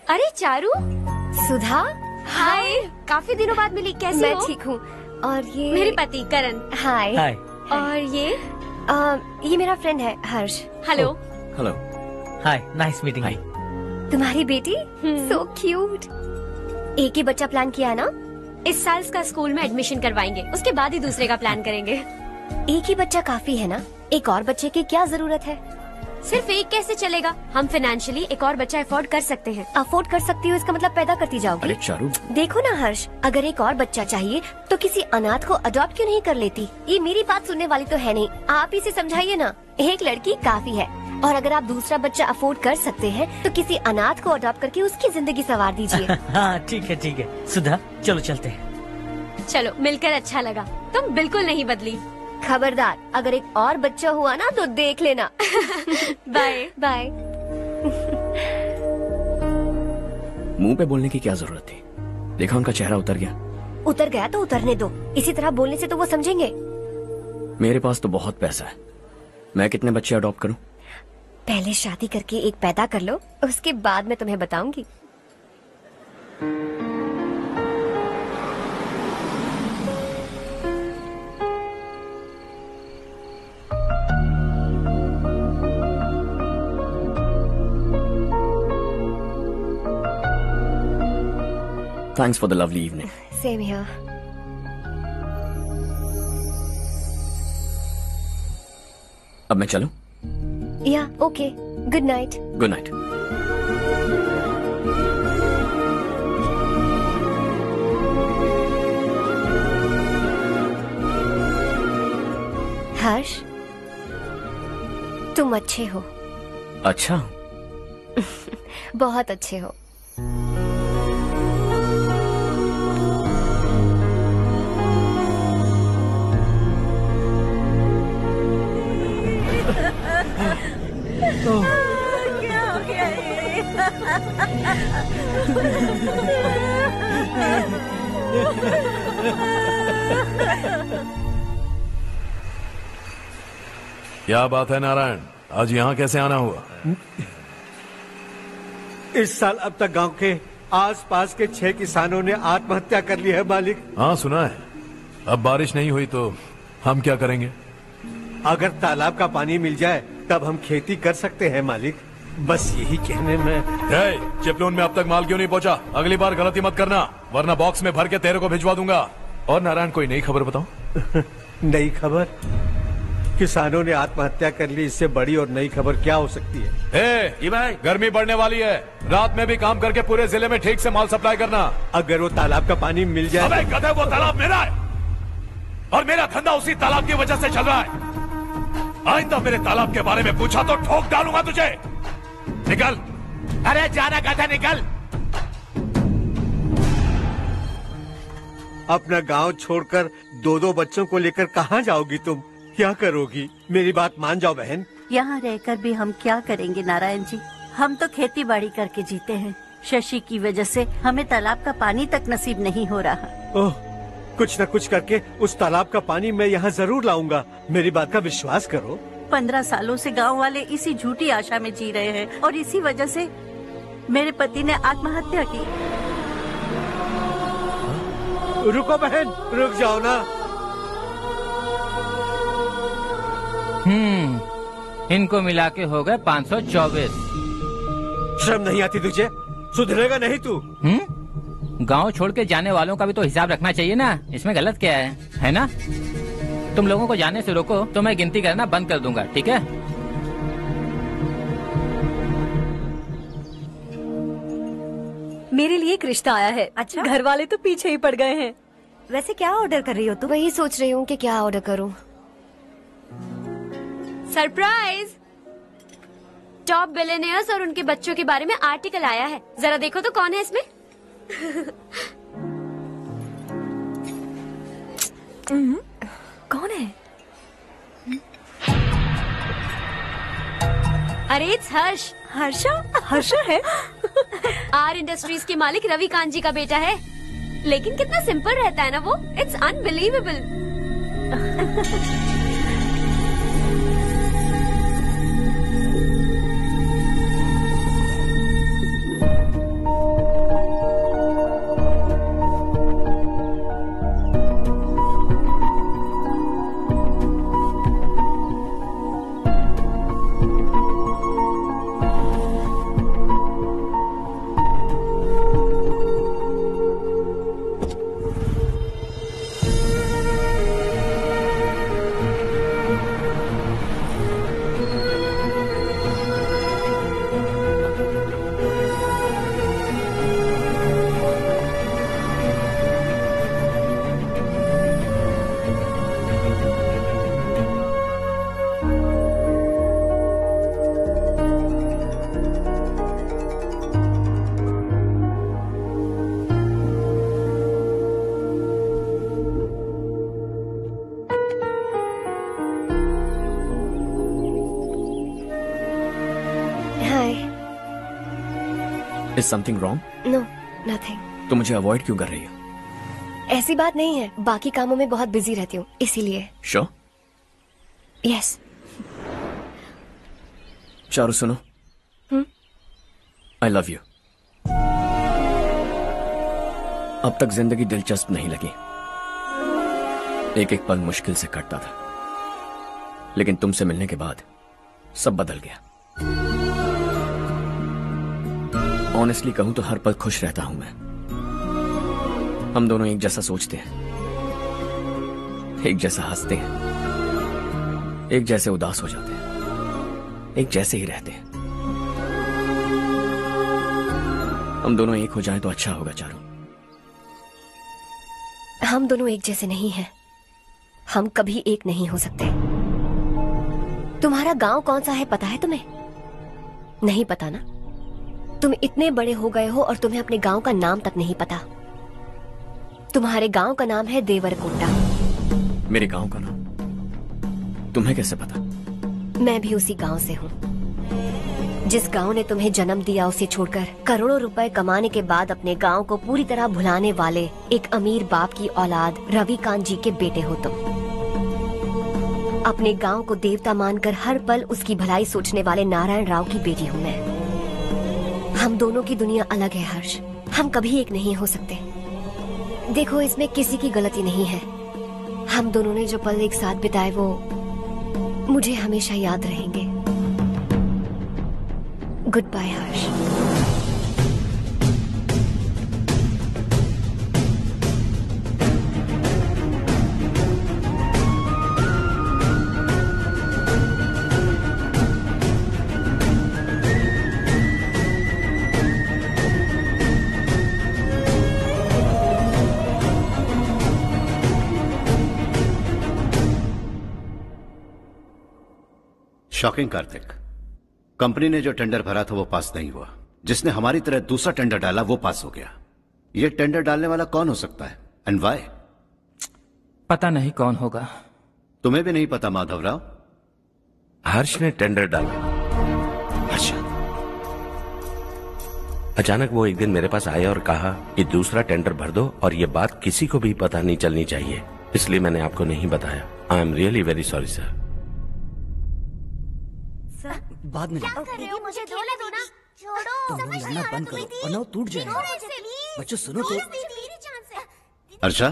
S2: अरे चारू।
S4: सुधा।
S2: हाय। काफी दिनों बाद मिली, कैसी
S4: मैं
S2: हो?
S4: ठीक हूँ। और ये
S2: मेरे पति करण।
S4: हाय।
S11: हाय।
S2: और
S4: ये मेरा फ्रेंड है Harsh.
S2: Hello.
S1: Hello.
S11: Hi, nice meeting you.
S4: तुम्हारी बेटी सो क्यूट। एक ही बच्चा प्लान किया है ना?
S2: इस साल इसका स्कूल में एडमिशन करवाएंगे, उसके बाद ही दूसरे का प्लान करेंगे।
S4: एक ही बच्चा काफी है ना? एक और बच्चे की क्या जरूरत है?
S2: सिर्फ एक कैसे चलेगा? हम फाइनेंशियली एक और बच्चा अफोर्ड कर सकते हैं।
S4: अफोर्ड कर सकती हो इसका मतलब पैदा करती जाओगी?
S1: अरे चारू,
S4: देखो ना हर्ष, अगर एक और बच्चा चाहिए तो किसी अनाथ को अडॉप्ट क्यों नहीं कर लेती? ये मेरी बात सुनने वाली तो है नहीं, आप ही से समझाइए ना। एक लड़की काफी है, और अगर आप दूसरा बच्चा अफोर्ड कर सकते हैं तो किसी अनाथ को अडॉप्ट करके उसकी जिंदगी संवार दीजिए।
S11: हाँ ठीक है सुधा, चलो चलते हैं।
S2: चलो, मिलकर अच्छा लगा। तुम बिल्कुल नहीं बदली।
S4: खबरदार, अगर एक और बच्चा हुआ ना तो देख लेना।
S2: Bye
S4: bye.
S1: मुंह पे बोलने की क्या जरूरत थी? देखा उनका चेहरा उतर गया।
S4: उतर गया तो उतरने दो, इसी तरह बोलने से तो वो समझेंगे।
S1: मेरे पास तो बहुत पैसा है, मैं कितने बच्चे अडॉप्ट करूं?
S4: पहले शादी करके एक पैदा कर लो, उसके बाद मैं तुम्हें बताऊंगी।
S1: Thanks for the lovely evening.
S4: Same here.
S1: अब मैं चलूं?
S4: Yeah, okay. Good night.
S1: Good night.
S4: हर्ष, तुम अच्छे हो।
S1: अच्छा।
S4: बहुत अच्छे हो।
S19: क्या हो गया
S7: क्या बात है नारायण, आज यहाँ कैसे आना हुआ?
S9: इस साल अब तक गांव के आसपास के 6 किसानों ने आत्महत्या कर ली है मालिक।
S7: हाँ सुना है। अब बारिश नहीं हुई तो हम क्या करेंगे?
S9: अगर तालाब का पानी मिल जाए तब हम खेती कर सकते हैं मालिक। बस यही कहने में।
S7: चिपलून में अब तक माल क्यों नहीं पहुंचा? अगली बार गलती मत करना, वरना बॉक्स में भर के तेरे को भिजवा दूंगा। और नारायण, कोई नई खबर बताओ।
S9: नई खबर? किसानों ने आत्महत्या कर ली, इससे बड़ी और नई खबर क्या हो सकती है?
S7: भाई, गर्मी बढ़ने वाली है, रात में भी काम करके पूरे जिले में ठीक से माल सप्लाई करना।
S9: अगर वो तालाब का पानी मिल जाए।
S7: अबे गधे, वो तालाब मेरा है और मेरा धंधा उसी तालाब की वजह से चल रहा है। आइंदा मेरे तालाब के बारे में पूछा तो ठोक डालूंगा तुझे। निकल। अरे जाना गधा, निकल।
S9: अपना गांव छोड़कर 2-2 बच्चों को लेकर कहाँ जाओगी तुम? क्या करोगी? मेरी बात मान जाओ बहन।
S19: यहाँ रहकर भी हम क्या करेंगे नारायण जी? हम तो खेती बाड़ी करके जीते हैं। शशि की वजह से हमें तालाब का पानी तक नसीब नहीं हो रहा।
S9: ओह, कुछ न कुछ करके उस तालाब का पानी मैं यहाँ जरूर लाऊंगा। मेरी बात का विश्वास करो।
S19: 15 सालों से गांव वाले इसी झूठी आशा में जी रहे हैं और इसी वजह से मेरे पति ने आत्महत्या की।
S9: रुको बहन, रुक जाओ ना।
S20: इनको मिला के हो गए 524।
S9: शर्म नहीं आती तुझे? सुधरेगा नहीं तू?
S20: गांव छोड़ के जाने वालों का भी तो हिसाब रखना चाहिए ना। इसमें गलत क्या है ना? तुम लोगों को जाने से रोको तो मैं गिनती करना बंद कर दूंगा, ठीक है?
S5: मेरे लिए एक रिश्ता आया है। अच्छा, घर वाले तो पीछे ही पड़ गए हैं। वैसे क्या ऑर्डर कर रही हो तुम?
S4: वही सोच रही हूँ कि क्या ऑर्डर करूँ।
S2: सरप्राइज! टॉप बिलियनियर्स और उनके बच्चों के बारे में आर्टिकल आया है। जरा देखो तो कौन है इसमें।
S10: कौन है?
S2: अरे इट्स हर्ष।
S5: हर्षा है?
S2: आर इंडस्ट्रीज के मालिक रवि कांत जी का बेटा है। लेकिन कितना सिंपल रहता है ना वो। It's unbelievable.
S1: Is something wrong?
S4: No, nothing.
S1: तो मुझे अवॉइड क्यों कर रही हो?
S4: ऐसी बात नहीं है, बाकी कामों में बहुत बिजी रहती हूँ इसीलिए।
S1: Sure?
S4: Yes.
S1: चारू सुनो। I love you. अब तक जिंदगी दिलचस्प नहीं लगी। एक एक पल मुश्किल से कटता था, लेकिन तुमसे मिलने के बाद सब बदल गया। ऑनेस्टली कहूं तो हर पल खुश रहता हूं मैं। हम दोनों एक जैसा सोचते हैं, एक जैसा हंसते हैं, एक जैसे उदास हो जाते हैं, एक जैसे ही रहते हैं। हम दोनों एक हो जाएं तो अच्छा होगा चारू।
S4: हम दोनों एक जैसे नहीं हैं। हम कभी एक नहीं हो सकते। तुम्हारा गांव कौन सा है पता है तुम्हें? नहीं पता ना? तुम इतने बड़े हो गए हो और तुम्हें अपने गांव का नाम तक नहीं पता। तुम्हारे गांव का नाम है देवरकोंडा।
S1: मेरे गांव का नाम तुम्हें कैसे पता?
S4: मैं भी उसी गांव से हूँ। जिस गांव ने तुम्हें जन्म दिया उसे छोड़कर करोड़ों रुपए कमाने के बाद अपने गांव को पूरी तरह भुलाने वाले एक अमीर बाप की औलाद रवि कांत जी के बेटे हो तुम। अपने गांव को देवता मानकर हर पल उसकी भलाई सोचने वाले नारायण राव की बेटी हूँ मैं। हम दोनों की दुनिया अलग है हर्ष। हम कभी एक नहीं हो सकते। देखो इसमें किसी की गलती नहीं है। हम दोनों ने जो पल एक साथ बिताए वो मुझे हमेशा याद रहेंगे। गुड बाय हर्ष।
S6: शॉकिंग कार्तिक, कंपनी ने जो टेंडर भरा था वो पास नहीं हुआ। जिसने हमारी तरह दूसरा टेंडर डाला वो पास हो गया। ये टेंडर डालने वाला कौन हो सकता है एंड व्हाई?
S20: पता नहीं कौन होगा।
S6: तुम्हें भी नहीं पता माधवराव?
S12: हर्ष ने टेंडर डाला।
S6: अच्छा।
S12: अचानक वो एक दिन मेरे पास आया और कहा कि दूसरा टेंडर भर दो और ये बात किसी को भी पता नहीं चलनी चाहिए, इसलिए मैंने आपको नहीं बताया। I am really very sorry sir.
S15: बाद में
S5: मुझे खेलने दो ना। छोड़ो।
S15: तुम लोग लड़ना बंद करो वरना वो टूट जाएगा। बच्चों सुनो तो।
S6: अर्षा,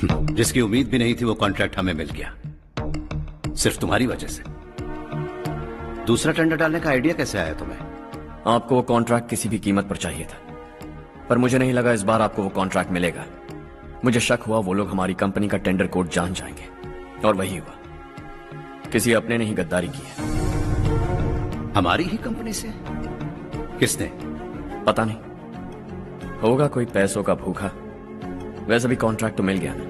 S6: जिसकी उम्मीद भी नहीं थी वो कॉन्ट्रैक्ट हमें मिल गया, सिर्फ तुम्हारी वजह से। दूसरा टेंडर डालने का आइडिया कैसे आया तुम्हें?
S1: आपको वो कॉन्ट्रैक्ट किसी भी कीमत पर चाहिए था, पर मुझे नहीं लगा इस बार आपको वो कॉन्ट्रैक्ट मिलेगा। मुझे शक हुआ वो लोग हमारी कंपनी का टेंडर कोड जान जाएंगे, और वही हुआ। किसी अपने ने ही गद्दारी की है।
S6: हमारी ही कंपनी से? किसने?
S1: पता नहीं, होगा कोई पैसों का भूखा। वैसे भी कॉन्ट्रैक्ट तो मिल गया ना।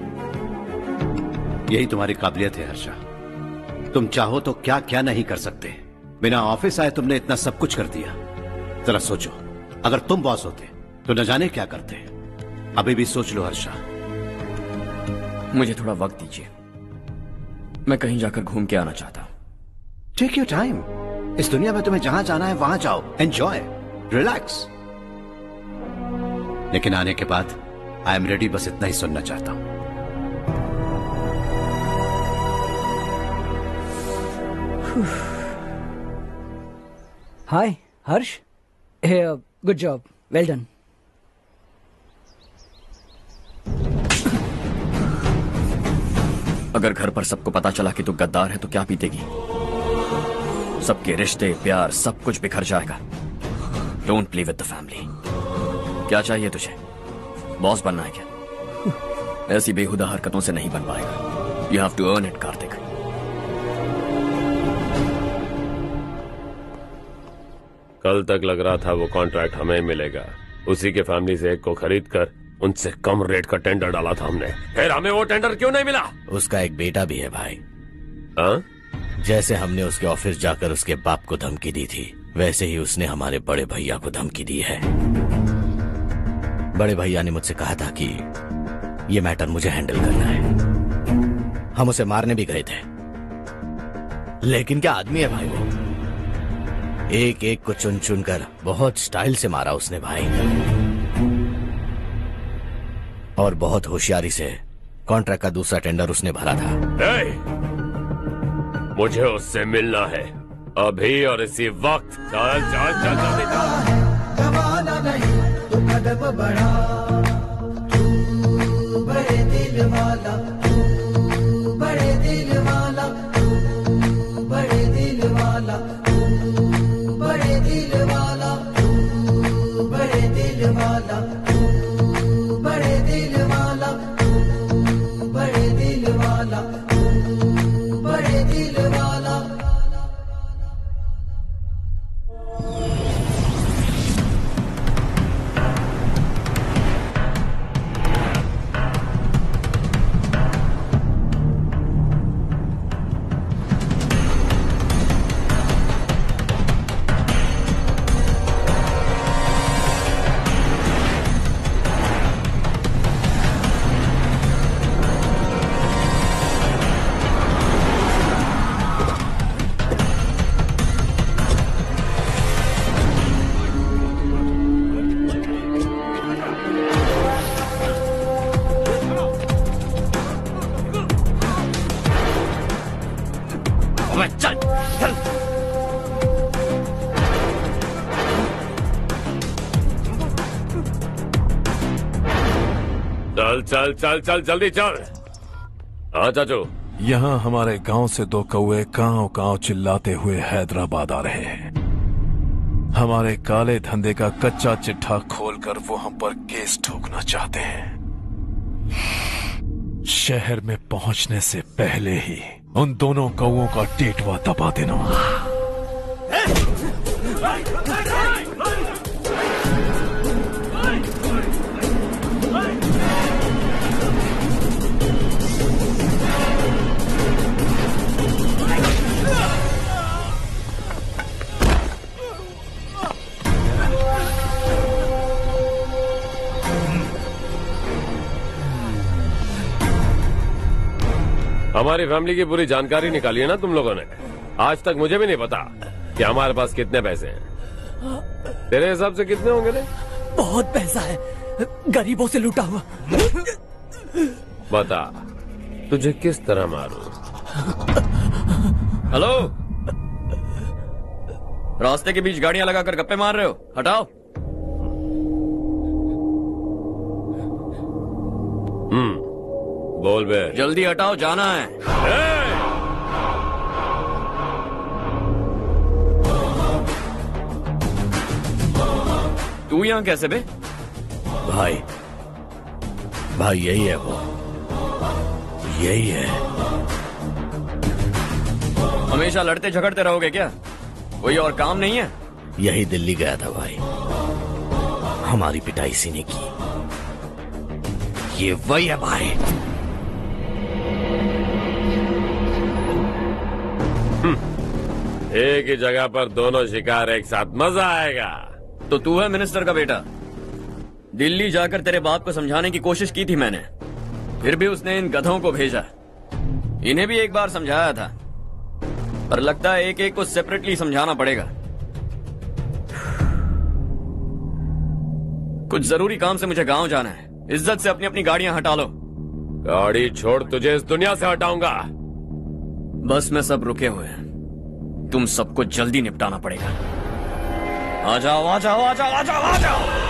S6: यही तुम्हारी काबिलियत है हर्षा, तुम चाहो तो क्या क्या नहीं कर सकते। बिना ऑफिस आए तुमने इतना सब कुछ कर दिया। जरा सोचो, अगर तुम बॉस होते तो न जाने क्या करते। अभी भी सोच लो हर्षा।
S1: मुझे थोड़ा वक्त दीजिए, मैं कहीं जाकर घूम के आना चाहता हूं।
S6: Take your time. इस दुनिया में तुम्हें जहां जाना है वहां जाओ, एंजॉय, रिलैक्स। लेकिन आने के बाद आई एम रेडी, बस इतना ही सुनना चाहता हूं।
S15: हाय हर्ष, गुड जॉब, वेल डन।
S1: अगर घर पर सबको पता चला कि तू गद्दार है तो क्या पीतेगी? सबके रिश्ते, प्यार, सब कुछ बिखर जाएगा। Don't play with the family. क्या चाहिए तुझे? बॉस बनना है क्या? ऐसी बेहुदा हरकतों से नहीं बन पाएगा। You have to earn it Kartik.
S14: कल तक लग रहा था वो कॉन्ट्रैक्ट हमें मिलेगा। उसी के फैमिली से एक को खरीद कर उनसे कम रेट का टेंडर डाला था हमने, फिर हमें वो टेंडर क्यों नहीं मिला?
S22: उसका एक बेटा भी है भाई।
S14: हाँ?
S22: जैसे हमने उसके ऑफिस जाकर उसके बाप को धमकी दी थी, वैसे ही उसने हमारे बड़े भैया को धमकी दी है। बड़े भैया ने मुझसे कहा था कि ये मैटर मुझे हैंडल करना है। हम उसे मारने भी गए थे, लेकिन क्या आदमी है भाई वो। एक एक को चुन चुन कर बहुत स्टाइल से मारा उसने भाई, और बहुत होशियारी से कॉन्ट्रैक्ट का दूसरा टेंडर उसने भरा था।
S14: मुझे उससे मिलना है अभी और इसी वक्त। चल चल चल जल्दी चल।
S13: जमाना नहीं तो कदम बढ़ा, तू बड़े दिल वाला, तू बड़े दिल वाला, तू बड़े दिल वाला, तू बड़े दिल वाला, तू बड़े दिल वाला, तू बड़े दिल वाला, तू बड़े दिल वाला, तू बड़े दिल वाला।
S14: चल चल चल चल जल्दी चल। हाँ चाचू।
S7: यहाँ हमारे गांव से दो कौए कांव कांव चिल्लाते हुए हैदराबाद आ रहे हैं। हमारे काले धंधे का कच्चा चिट्ठा खोलकर वो हम पर केस ठोकना चाहते हैं। शहर में पहुंचने से पहले ही उन दोनों कौओं का टेटवा दबा देना।
S14: हमारी फैमिली की पूरी जानकारी निकाली है ना तुम लोगों ने। आज तक मुझे भी नहीं पता कि हमारे पास कितने पैसे हैं। तेरे हिसाब से कितने होंगे रे?
S18: बहुत पैसा है, गरीबों से लूटा हुआ।
S14: बता तुझे किस तरह मारूं?
S1: हेलो, रास्ते के बीच गाड़ियां लगाकर गप्पे मार रहे हो? हटाओ।
S14: बोल बे।
S1: जल्दी हटाओ, जाना है। तू यहाँ कैसे बे?
S22: भाई यही है वो, यही है।
S1: हमेशा लड़ते झगड़ते रहोगे क्या? कोई और काम नहीं है?
S22: यही दिल्ली गया था भाई, हमारी पिटाई इसी ने की। ये वही है भाई।
S14: एक ही जगह पर दोनों शिकार एक साथ, मजा आएगा।
S1: तो तू है मिनिस्टर का बेटा? दिल्ली जाकर तेरे बाप को समझाने की कोशिश की थी मैंने, फिर भी उसने इन गधों को भेजा। इन्हें भी एक बार समझाया था, पर लगता है एक एक को सेपरेटली समझाना पड़ेगा। कुछ जरूरी काम से मुझे गांव जाना है। इज्जत से अपनी अपनी गाड़ियां हटा लो।
S14: गाड़ी छोड़, तुझे इस दुनिया से हटाऊंगा।
S1: बस में सब रुके हुए हैं, तुम सबको जल्दी निपटाना पड़ेगा। आ जाओ आ जाओ आ जाओ आ जाओ आ जाओ।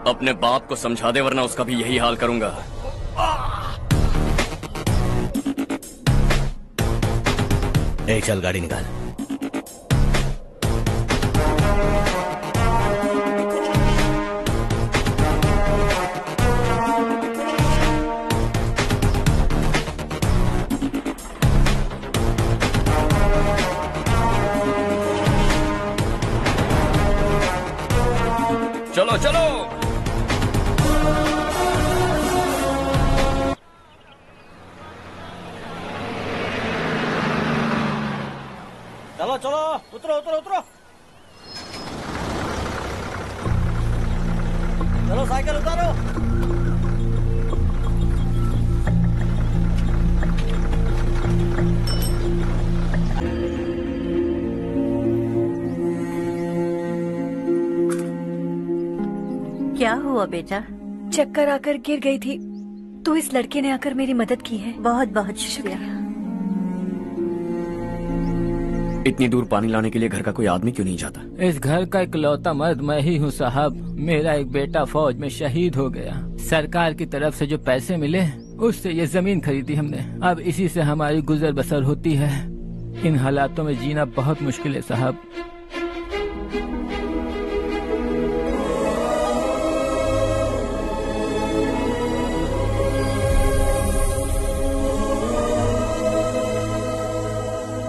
S1: अपने बाप को समझा दे, वरना उसका भी यही हाल करूंगा।
S22: चल गाड़ी निकाल।
S1: चलो चलो।
S11: चलो चलो, उतरो उतरो उतरो। चलो साइकिल उतारो।
S19: क्या हुआ बेटा?
S5: चक्कर आकर गिर गई थी, तो इस लड़के ने आकर मेरी मदद की है।
S19: बहुत बहुत शुक्रिया।
S1: इतनी दूर पानी लाने के लिए घर का कोई आदमी क्यों नहीं जाता?
S20: इस घर का इकलौता मर्द मैं ही हूँ साहब। मेरा एक बेटा फौज में शहीद हो गया। सरकार की तरफ से जो पैसे मिले उससे ये जमीन खरीदी हमने। अब इसी से हमारी गुजर बसर होती है। इन हालातों में जीना बहुत मुश्किल है साहब।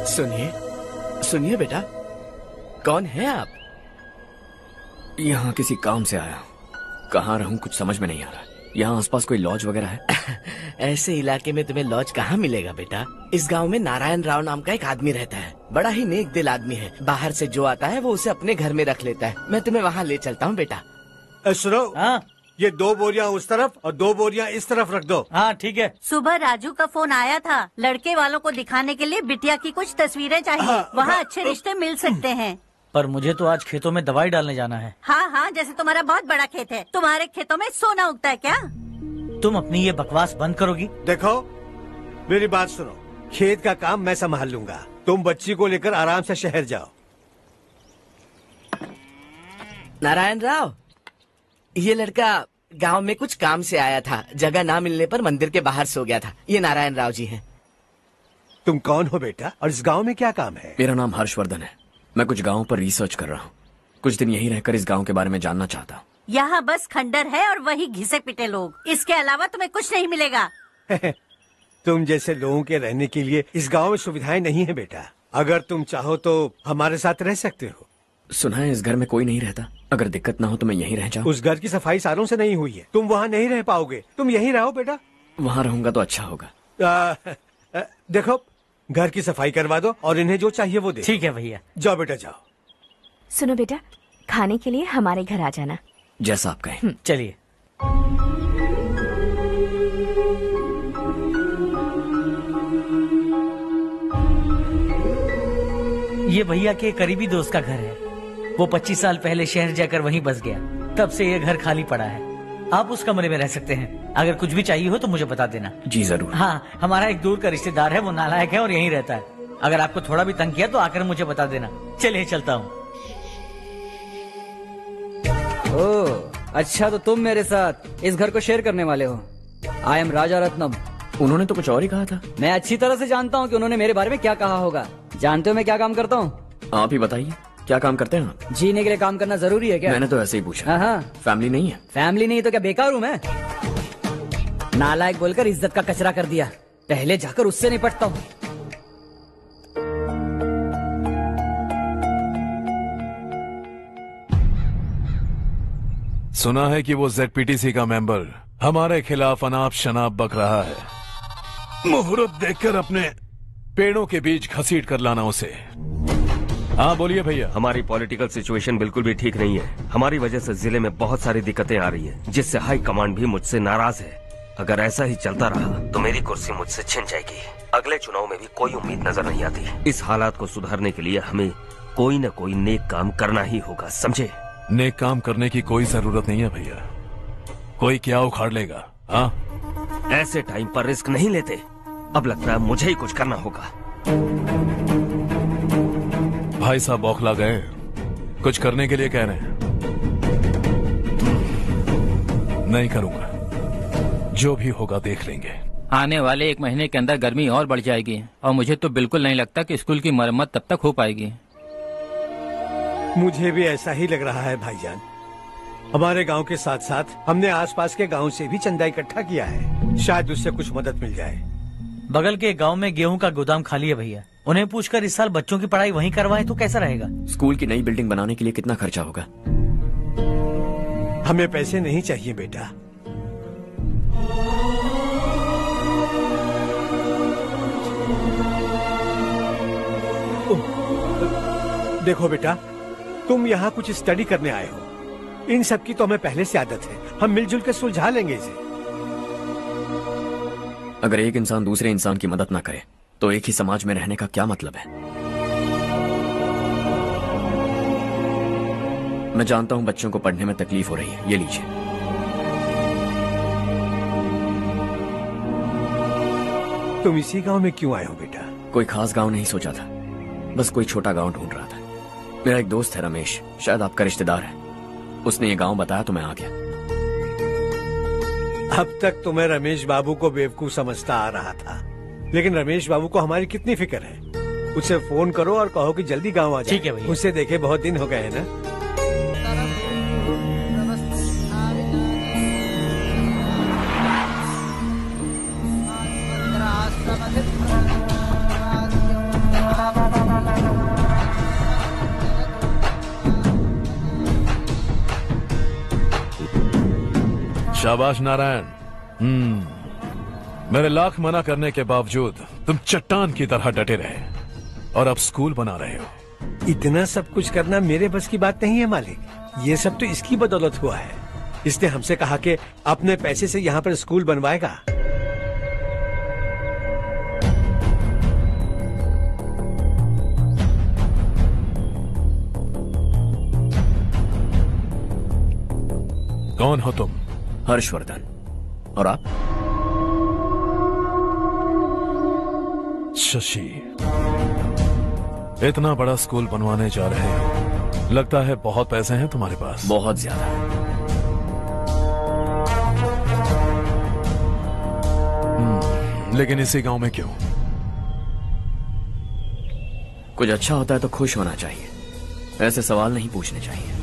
S22: सुनिए सुनिए बेटा, कौन है आप?
S1: यहाँ किसी काम से आया। कहाँ रहूं कुछ समझ में नहीं आ रहा। यहाँ आसपास कोई लॉज वगैरह है?
S22: ऐसे इलाके में तुम्हें लॉज कहाँ मिलेगा बेटा। इस गांव में नारायण राव नाम का एक आदमी रहता है। बड़ा ही नेक दिल आदमी है। बाहर से जो आता है वो उसे अपने घर में रख लेता है। मैं तुम्हें वहाँ ले चलता हूँ बेटा।
S21: सुनो,
S9: ये 2 बोरियां उस तरफ और 2 बोरियां इस तरफ रख दो।
S11: हाँ ठीक है।
S19: सुबह राजू का फोन आया था, लड़के वालों को दिखाने के लिए बिटिया की कुछ तस्वीरें चाहिए। वहाँ अच्छे रिश्ते मिल सकते हैं।
S11: पर मुझे तो आज खेतों में दवाई डालने जाना है।
S19: हाँ हाँ, जैसे तुम्हारा बहुत बड़ा खेत है, तुम्हारे खेतों में सोना उगता है क्या?
S11: तुम अपनी ये बकवास बंद करोगी?
S9: देखो मेरी बात सुनो, खेत का काम मैं संभाल लूंगा, तुम बच्ची को लेकर आराम से शहर जाओ।
S16: नारायण राव, ये लड़का गांव में कुछ काम से आया था, जगह ना मिलने पर मंदिर के बाहर सो गया था। ये नारायण राव जी हैं।
S9: तुम कौन हो बेटा, और इस गांव में क्या काम है?
S1: मेरा नाम हर्षवर्धन है। मैं कुछ गाँव पर रिसर्च कर रहा हूँ। कुछ दिन यहीं रहकर इस गाँव के बारे में जानना चाहता हूँ।
S19: यहाँ बस खंडर है और वही घिसे पिटे लोग, इसके अलावा तुम्हें कुछ नहीं मिलेगा।
S9: तुम जैसे लोगों के रहने के लिए इस गांव में सुविधाएं नहीं है बेटा। अगर तुम चाहो तो हमारे साथ रह सकते हो।
S1: सुना है इस घर में कोई नहीं रहता, अगर दिक्कत ना हो तो मैं यहीं रह जाऊँ।
S9: उस घर की सफाई सालों से नहीं हुई है, तुम वहाँ नहीं रह पाओगे, तुम यहीं रहो बेटा।
S1: वहाँ रहूंगा तो अच्छा होगा।
S9: देखो घर की सफाई करवा दो और इन्हें जो चाहिए वो दे।
S11: ठीक है भैया।
S9: जाओ बेटा जाओ।
S10: सुनो बेटा, खाने के लिए हमारे घर आ जाना।
S1: जैसा आप कहें।
S11: चलिए। ये भैया के करीबी दोस्त का घर है। वो 25 साल पहले शहर जाकर वहीं बस गया, तब से ये घर खाली पड़ा है। आप उस कमरे में रह सकते हैं। अगर कुछ भी चाहिए हो तो मुझे बता देना।
S1: जी जरूर।
S11: हाँ, हमारा एक दूर का रिश्तेदार है, वो नालायक है और यहीं रहता है। अगर आपको थोड़ा भी तंग किया तो आकर मुझे बता देना। चलिए चलता हूँ।
S15: ओह अच्छा, तो तुम मेरे साथ इस घर को शेयर करने वाले हो। आई एम राजा रत्नम।
S1: उन्होंने तो कुछ और ही कहा था।
S15: मैं अच्छी तरह से जानता हूँ कि उन्होंने मेरे बारे में क्या कहा होगा। जानते हो मैं क्या काम करता हूँ?
S1: आप ही बताइए, क्या काम करते हैं आप?
S15: जीने के लिए काम करना जरूरी है क्या?
S1: मैंने तो ऐसे ही पूछा।
S15: हाँ।
S1: फैमिली नहीं है?
S15: फैमिली नहीं तो क्या बेकार हूँ मैं? नालायक बोलकर इज्जत का कचरा कर दिया, पहले जाकर उससे निपटता हूँ।
S7: सुना है कि वो ZPTC का मेंबर हमारे खिलाफ अनाप शनाप बक रहा है। मुहूर्त देखकर अपने पेड़ों के बीच घसीट कर लाना उसे। हाँ बोलिए भैया।
S3: हमारी पॉलिटिकल सिचुएशन बिल्कुल भी ठीक नहीं है। हमारी वजह से जिले में बहुत सारी दिक्कतें आ रही है, जिससे हाई कमांड भी मुझसे नाराज है। अगर ऐसा ही चलता रहा तो मेरी कुर्सी मुझसे छिन जाएगी। अगले चुनाव में भी कोई उम्मीद नजर नहीं आती। इस हालात को सुधारने के लिए हमें कोई न कोई नेक काम करना ही होगा, समझे?
S7: नेक काम करने की कोई जरूरत नहीं है भैया, कोई क्या उखाड़ लेगा। हाँ,
S3: ऐसे टाइम पर रिस्क नहीं लेते। अब लगता है मुझे ही कुछ करना होगा।
S7: भाई साहब बौखला गए, कुछ करने के लिए कह रहे हैं। नहीं करूंगा, जो भी होगा देख लेंगे।
S20: आने वाले 1 महीने के अंदर गर्मी और बढ़ जाएगी और मुझे तो बिल्कुल नहीं लगता कि स्कूल की मरम्मत तब तक हो पाएगी।
S9: मुझे भी ऐसा ही लग रहा है भाईजान। हमारे गांव के साथ साथ हमने आसपास के गांव से भी चंदा इकट्ठा किया है, शायद उससे कुछ मदद मिल जाए।
S11: बगल के गांव में गेहूं का गोदाम खाली है भैया, उन्हें पूछकर इस साल बच्चों की पढ़ाई वहीं करवाएं तो कैसा रहेगा?
S1: स्कूल की नई बिल्डिंग बनाने के लिए कितना खर्चा होगा?
S9: हमें पैसे नहीं चाहिए बेटा। देखो बेटा, तुम यहाँ कुछ स्टडी करने आए हो, इन सब की तो हमें पहले से आदत है। हम मिलजुल कर सुलझा लेंगे इसे।
S1: अगर एक इंसान दूसरे इंसान की मदद ना करे तो एक ही समाज में रहने का क्या मतलब है? मैं जानता हूं बच्चों को पढ़ने में तकलीफ हो रही है, ये लीजिए।
S9: तुम इसी गांव में क्यों आए हो बेटा?
S1: कोई खास गांव नहीं सोचा था, बस कोई छोटा गांव ढूंढ रहा था। मेरा एक दोस्त है रमेश, शायद आपका रिश्तेदार है, उसने ये गांव बताया तो मैं आ गया।
S9: अब तक तो मैं रमेश बाबू को बेवकूफ समझता आ रहा था, लेकिन रमेश बाबू को हमारी कितनी फिक्र है। उसे फोन करो और कहो कि जल्दी गांव आ जाए।
S11: ठीक है भैया।
S9: उसे देखे बहुत दिन हो गए हैं ना।
S7: शाबाश नारायण। मेरे लाख मना करने के बावजूद तुम चट्टान की तरह डटे रहे और अब स्कूल बना रहे हो।
S9: इतना सब कुछ करना मेरे बस की बात नहीं है मालिक, ये सब तो इसकी बदौलत हुआ है। इसने हमसे कहा कि अपने पैसे से यहाँ पर स्कूल बनवाएगा।
S7: कौन हो तुम?
S1: हर्षवर्धन। और आप?
S7: शशि। इतना बड़ा स्कूल बनवाने जा रहे हो, लगता है बहुत पैसे हैं तुम्हारे पास।
S1: बहुत ज्यादा।
S7: लेकिन इसी गांव में क्यों?
S1: कुछ अच्छा होता है तो खुश होना चाहिए, ऐसे सवाल नहीं पूछने चाहिए।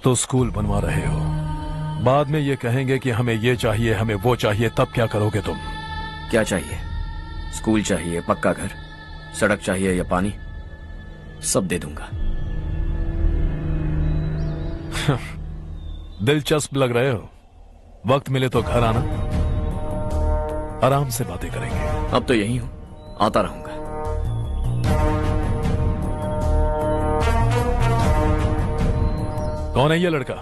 S7: तो स्कूल बनवा रहे हो, बाद में ये कहेंगे कि हमें ये चाहिए, हमें वो चाहिए, तब क्या करोगे तुम?
S1: क्या चाहिए? स्कूल चाहिए, पक्का घर, सड़क चाहिए या पानी, सब दे दूंगा।
S7: दिलचस्प लग रहे हो। वक्त मिले तो घर आना, आराम से बातें करेंगे।
S1: अब तो यही हूं, आता रहूंगा।
S7: कौन है ये लड़का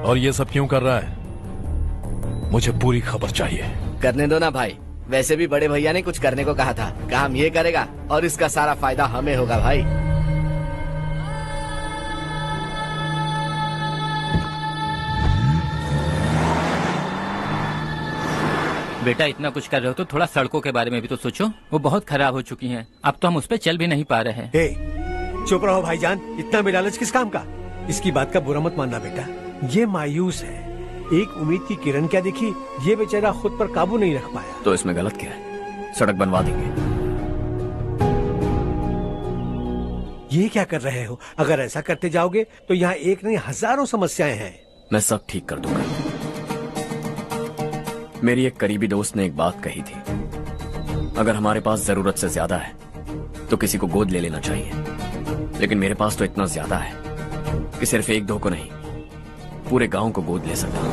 S7: और ये सब क्यों कर रहा है? मुझे पूरी खबर चाहिए।
S16: करने दो ना भाई, वैसे भी बड़े भैया ने कुछ करने को कहा था, काम ये करेगा और इसका सारा फायदा हमें होगा भाई।
S20: बेटा इतना कुछ कर रहे हो तो थोड़ा सड़कों के बारे में भी तो सोचो, वो बहुत खराब हो चुकी हैं। अब तो हम उस पर चल भी नहीं पा रहे हैं।
S9: चुप रहो भाईजान, इतना भी लालच किस काम का? इसकी बात का बुरा मत मानना बेटा, ये मायूस है। एक उम्मीद की किरण क्या देखी, ये बेचारा खुद पर काबू नहीं रख पाया।
S1: तो इसमें गलत क्या है? सड़क बनवा देंगे।
S9: ये क्या कर रहे हो? अगर ऐसा करते जाओगे तो यहाँ एक नहीं हजारों समस्याएं हैं।
S1: मैं सब ठीक कर दूंगा। मेरी एक करीबी दोस्त ने एक बात कही थी, अगर हमारे पास जरूरत से ज्यादा है तो किसी को गोद ले लेना चाहिए। लेकिन मेरे पास तो इतना ज्यादा है कि सिर्फ एक दो को नहीं, पूरे गांव को गोद ले सकता हूं।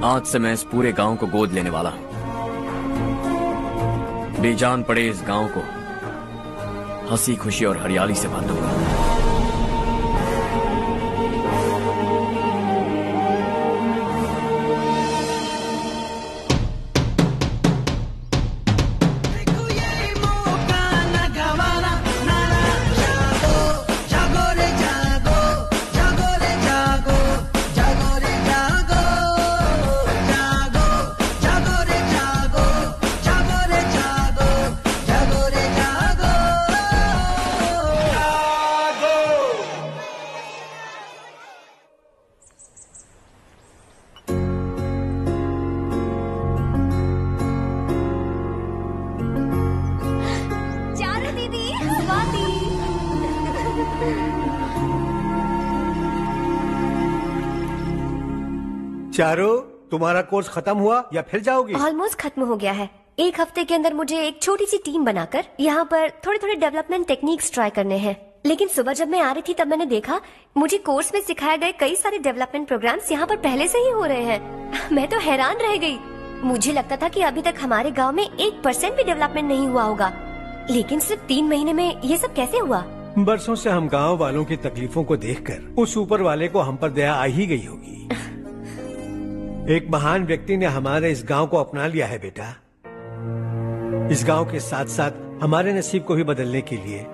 S1: आज से मैं इस पूरे गांव को गोद लेने वाला हूं। बेजान पड़े इस गांव को हंसी खुशी और हरियाली से भर दूंगा।
S9: चारों, तुम्हारा कोर्स खत्म हुआ या फिर जाओगी?
S4: ऑलमोस्ट खत्म हो गया है। एक हफ्ते के अंदर मुझे एक छोटी सी टीम बनाकर यहाँ पर थोड़े थोड़े डेवलपमेंट टेक्निक्स ट्राई करने हैं। लेकिन सुबह जब मैं आ रही थी तब मैंने देखा मुझे कोर्स में सिखाए गए कई सारे डेवलपमेंट प्रोग्राम्स यहाँ पर पहले से ही हो रहे हैं। मैं तो हैरान रह गई। मुझे लगता था कि अभी तक हमारे गाँव में 1% भी डेवलपमेंट नहीं हुआ होगा, लेकिन सिर्फ 3 महीने में ये सब कैसे हुआ?
S9: बरसों से हम गाँव वालों की तकलीफों को देखकर उस ऊपर वाले को हम पर दया आ ही गई होगी। एक महान व्यक्ति ने हमारे इस गांव को अपना लिया है बेटा। इस गांव के साथ साथ हमारे नसीब को भी बदलने के लिए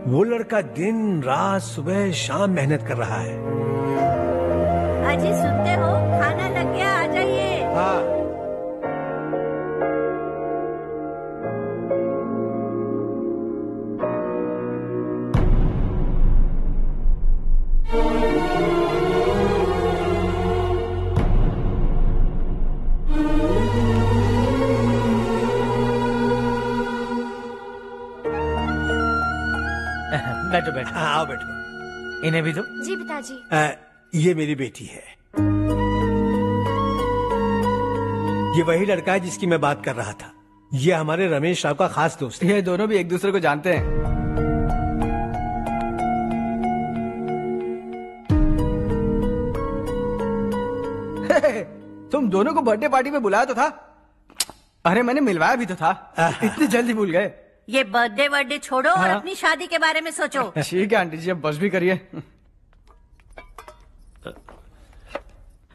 S9: वो लड़का दिन रात सुबह शाम मेहनत कर रहा है।
S19: अजी सुनते हो, खाना लग गया, आ जाइए।
S9: हाँ।
S11: बैठो बैठो।
S9: आओ बैठो।
S11: इन्हें भी दो।
S2: जी पिताजी।
S9: ये मेरी बेटी है। ये वही लड़का है जिसकी मैं बात कर रहा था। ये हमारे रमेश राव का खास दोस्त है।
S15: ये दोनों भी एक दूसरे को जानते हैं। तुम दोनों को बर्थडे पार्टी में बुलाया तो था,
S8: अरे मैंने मिलवाया भी तो था, इतनी जल्दी भूल गए।
S19: ये बर्थडे छोड़ो और अपनी शादी के बारे में सोचो।
S8: ठीक है आंटी जी, अब बस भी करिए।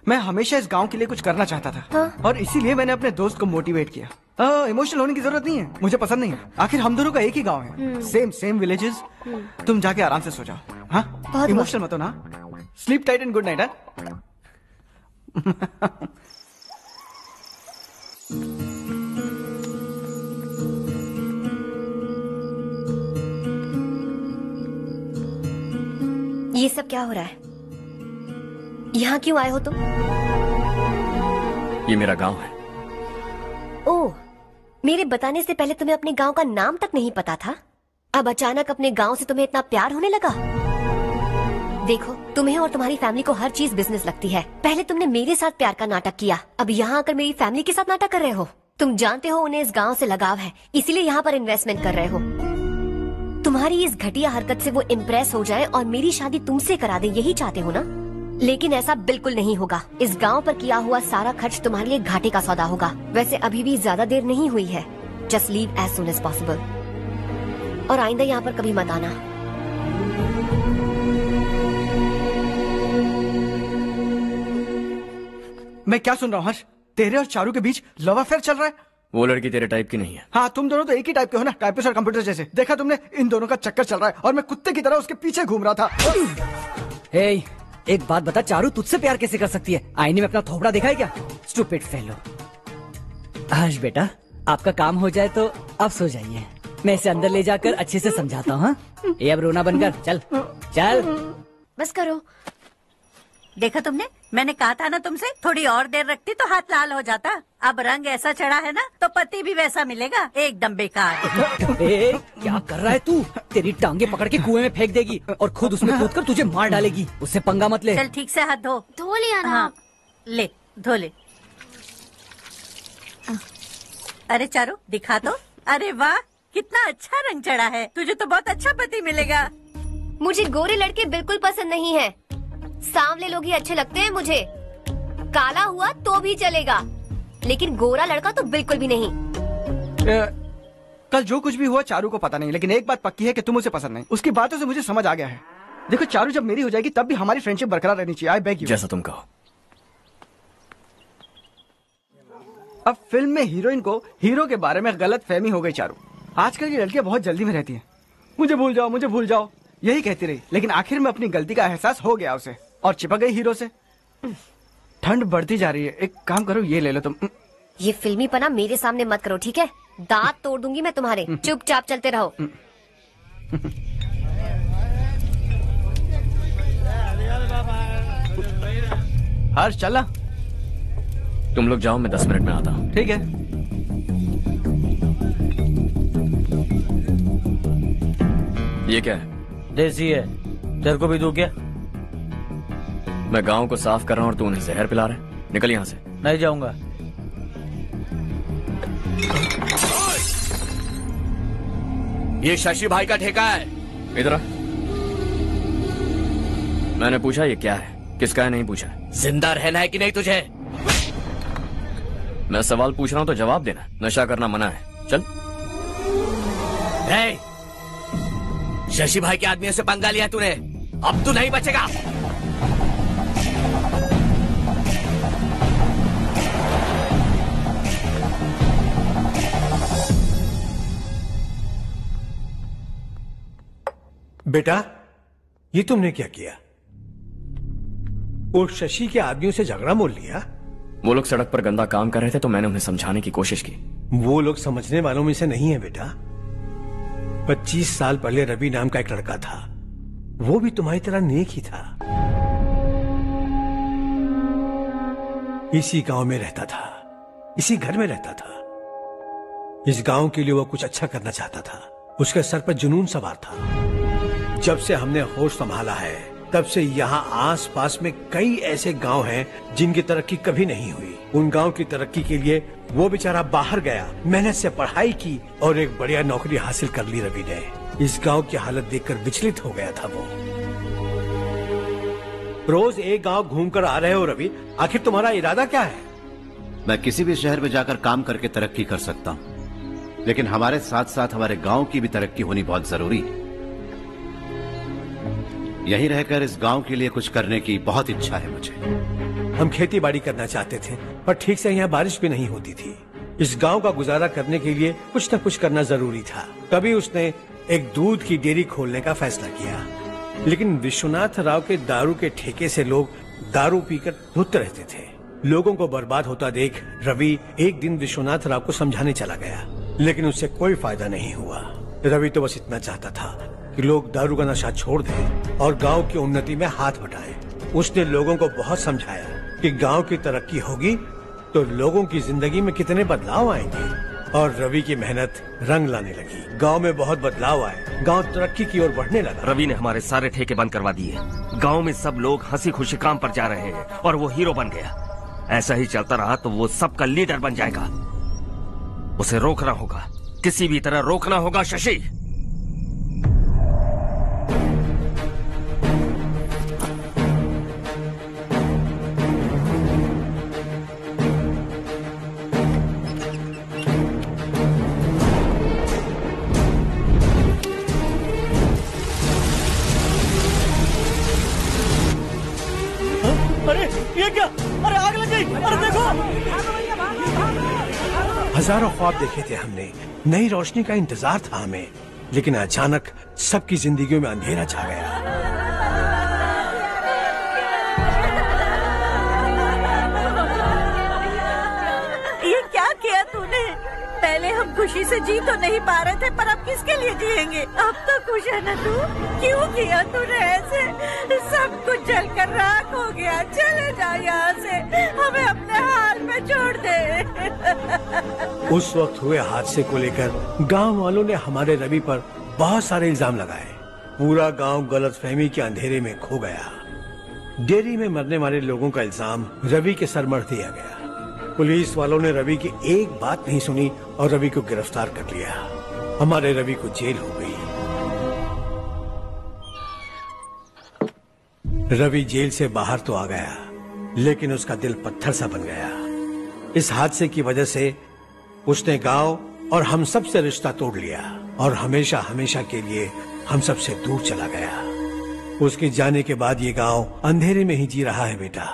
S8: मैं हमेशा इस गांव के लिए कुछ करना चाहता था और इसीलिए मैंने अपने दोस्त को मोटिवेट किया। इमोशनल होने की जरूरत नहीं है, मुझे पसंद नहीं है। आखिर हम दोनों का एक ही गांव है, सेम विलेजेस। तुम जाके आराम से सो जाओ। हाँ, इमोशनल मत हो ना। Sleep tight and good night.
S4: ये सब क्या हो रहा है? यहाँ क्यों आए हो तुम?
S1: ये मेरा गांव है।
S4: ओह, मेरे बताने से पहले तुम्हें अपने गांव का नाम तक नहीं पता था? अब अचानक अपने गांव से तुम्हें इतना प्यार होने लगा? देखो, तुम्हें और तुम्हारी फैमिली को हर चीज बिजनेस लगती है। पहले तुमने मेरे साथ प्यार का नाटक किया, अब यहाँ आकर मेरी फैमिली के साथ नाटक कर रहे हो। तुम जानते हो उन्हें इस गांव से लगाव है, इसीलिए यहाँ पर इन्वेस्टमेंट कर रहे हो। तुम्हारी इस घटिया हरकत से वो इम्प्रेस हो जाए और मेरी शादी तुमसे करा दे, यही चाहते हो ना? लेकिन ऐसा बिल्कुल नहीं होगा। इस गांव पर किया हुआ सारा खर्च तुम्हारे लिए घाटे का सौदा होगा। वैसे अभी भी ज्यादा देर नहीं हुई है। Just leave as soon as possible और आइंदा यहाँ पर कभी मत आना।
S8: मैं क्या सुन रहा हूँ हर्ष? तेरे और चारू के बीच लव अफेयर चल रहा है?
S1: वो लड़की तेरे टाइप की नहीं है।
S8: हाँ, तुम दोनों तो एक ही टाइप के हो ना, टाइपिस्ट और कंप्यूटर जैसे। देखा तुमने, इन दोनों का चक्कर चल रहा है और मैं कुत्ते की तरह उसके पीछे घूम रहा था।
S15: एक बात बता, चारू तुझसे प्यार कैसे कर सकती है? आईने में अपना थोपड़ा देखा है क्या? Stupid fellow. हर्ष बेटा, आपका काम हो जाए तो अब सो जाइए। मैं इसे अंदर ले जाकर अच्छे से समझाता हूँ। ये अब रोना बनकर चल चल।
S4: बस करो।
S19: देखा तुमने, मैंने कहा था ना तुमसे, थोड़ी और देर रखती तो हाथ लाल हो जाता। अब रंग ऐसा चढ़ा है ना तो पति भी वैसा मिलेगा। एकदम बेकार।
S15: क्या कर रहा है तू? तेरी टांगे पकड़ के कुएं में फेंक देगी और खुद उसमें कूदकर तुझे मार डालेगी। उससे पंगा मत ले।
S19: चल ठीक से हाथ धो लिया ना? हाँ, ले धो ले। अरे चारू दिखा तो। अरे वाह, कितना अच्छा रंग चढ़ा है। तुझे तो बहुत अच्छा पति मिलेगा।
S4: मुझे गोरे लड़के बिल्कुल पसंद नहीं है। सांवले लोग ही अच्छे लगते हैं मुझे। काला हुआ तो भी चलेगा, लेकिन गोरा लड़का तो बिल्कुल भी नहीं।
S8: कल जो कुछ भी हुआ चारू को पता नहीं, लेकिन एक बात पक्की है कि तुम उसे पसंद नहीं। उसकी बातों से मुझे समझ आ गया है। देखो चारू जब मेरी हो जाएगी तब भी हमारी फ्रेंडशिप बरकरार रहनी चाहिए। I beg you.
S1: जैसा तुम कहो।
S8: अब फिल्म में हीरोइन को हीरो के बारे में गलत फहमी हो गई चारू। आजकल की लड़कियां बहुत जल्दी में रहती हैं। मुझे भूल जाओ यही कहती रही, लेकिन आखिर में अपनी गलती का एहसास हो गया उसे और चिपक गई हीरो से। ठंड बढ़ती जा रही है, एक काम करो, ये ले लो तुम।
S4: ये फिल्मी पना मेरे सामने मत करो, ठीक है? दांत तोड़ दूंगी मैं तुम्हारे। चुपचाप चलते रहो।
S8: हर्ष चला।
S1: तुम लोग जाओ, मैं 10 मिनट में आता हूँ।
S8: ठीक है।
S1: ये क्या है?
S11: देसी है। तेरे को भी दूं क्या?
S1: मैं गांव को साफ कर रहा हूँ और तू उन्हें जहर पिला रहा है। निकल यहाँ से।
S11: नहीं जाऊंगा।
S22: ये शशि भाई का ठेका है।
S1: इधर आ। मैंने पूछा ये क्या है, किसका है नहीं पूछा।
S22: जिंदा रहना है कि नहीं तुझे?
S1: मैं सवाल पूछ रहा हूँ तो जवाब देना। नशा करना मना है। चल।
S22: शशि भाई के आदमियों से पंगा लिया तूने, अब तू नहीं बचेगा।
S9: बेटा, ये तुमने क्या किया? वो शशि के आदमियों से झगड़ा मोल लिया?
S1: वो लोग सड़क पर गंदा काम कर रहे थे तो मैंने उन्हें समझाने की कोशिश की।
S9: वो लोग समझने वालों में से नहीं है बेटा। 25 साल पहले रवि नाम का एक लड़का था, वो भी तुम्हारी तरह नेक ही था। इसी गांव में रहता था, इसी घर में रहता था। इस गांव के लिए वो कुछ अच्छा करना चाहता था। उसके सर पर जुनून सवार था। जब से हमने होश संभाला है तब से यहाँ आस पास में कई ऐसे गांव हैं जिनकी तरक्की कभी नहीं हुई। उन गांव की तरक्की के लिए वो बेचारा बाहर गया, मेहनत से पढ़ाई की और एक बढ़िया नौकरी हासिल कर ली रवि ने। इस गांव की हालत देखकर विचलित हो गया था वो। रोज एक गांव घूमकर आ रहे हो रवि, आखिर तुम्हारा इरादा क्या है?
S6: मैं किसी भी शहर में जाकर काम करके तरक्की कर सकता हूं, लेकिन हमारे साथ साथ हमारे गांव की भी तरक्की होनी बहुत जरूरी है। यहीं रहकर इस गांव के लिए कुछ करने की बहुत इच्छा है मुझे।
S9: हम खेती बाड़ी करना चाहते थे, पर ठीक से यहाँ बारिश भी नहीं होती थी। इस गांव का गुजारा करने के लिए कुछ न कुछ करना जरूरी था। तभी उसने एक दूध की डेयरी खोलने का फैसला किया। लेकिन विश्वनाथ राव के दारू के ठेके से लोग दारू पीकर धुत रहते थे। लोगों को बर्बाद होता देख रवि एक दिन विश्वनाथ राव को समझाने चला गया, लेकिन उससे कोई फायदा नहीं हुआ। रवि तो बस इतना चाहता था कि लोग दारू का नशा छोड़ दें और गांव की उन्नति में हाथ बटाएं। उसने लोगों को बहुत समझाया कि गांव की तरक्की होगी तो लोगों की जिंदगी में कितने बदलाव आएंगे, और रवि की मेहनत रंग लाने लगी। गांव में बहुत बदलाव आए, गांव तरक्की की ओर बढ़ने लगा।
S3: रवि ने हमारे सारे ठेके बंद करवा दिए। गांव में सब लोग हंसी खुशी काम पर जा रहे हैं और वो हीरो बन गया। ऐसा ही चलता रहा तो वो सबका लीडर बन जाएगा। उसे रोकना होगा, किसी भी तरह रोकना होगा शशि।
S18: अरे ये क्या? अरे आग लग गई! अरे देखो!
S9: हजारों ख्वाब देखे थे हमने, नई रोशनी का इंतजार था हमें, लेकिन अचानक सबकी जिंदगियों में अंधेरा छा गया।
S19: ये क्या किया तूने? पहले हम खुशी से जी तो नहीं पा रहे थे, पर अब किसके लिए जिएंगे? अब तो खुश है ना तू? क्यों किया तूने ऐसे? सब कुछ जलकर राख हो गया। चले जा यहाँ से, हमें अपने हाल में छोड़ दे।
S9: उस वक्त हुए हादसे को लेकर गांव वालों ने हमारे रवि पर बहुत सारे इल्जाम लगाए। पूरा गांव गलतफहमी के अंधेरे में खो गया। डेयरी में मरने वाले लोगों का इल्जाम रवि के सर मढ़ दिया गया। पुलिस वालों ने रवि की एक बात नहीं सुनी और रवि को गिरफ्तार कर लिया। हमारे रवि को जेल हो गई। रवि जेल से बाहर तो आ गया, लेकिन उसका दिल पत्थर सा बन गया। इस हादसे की वजह से उसने गांव और हम सब से रिश्ता तोड़ लिया और हमेशा हमेशा के लिए हम सब से दूर चला गया। उसके जाने के बाद ये गांव अंधेरे में ही जी रहा है बेटा।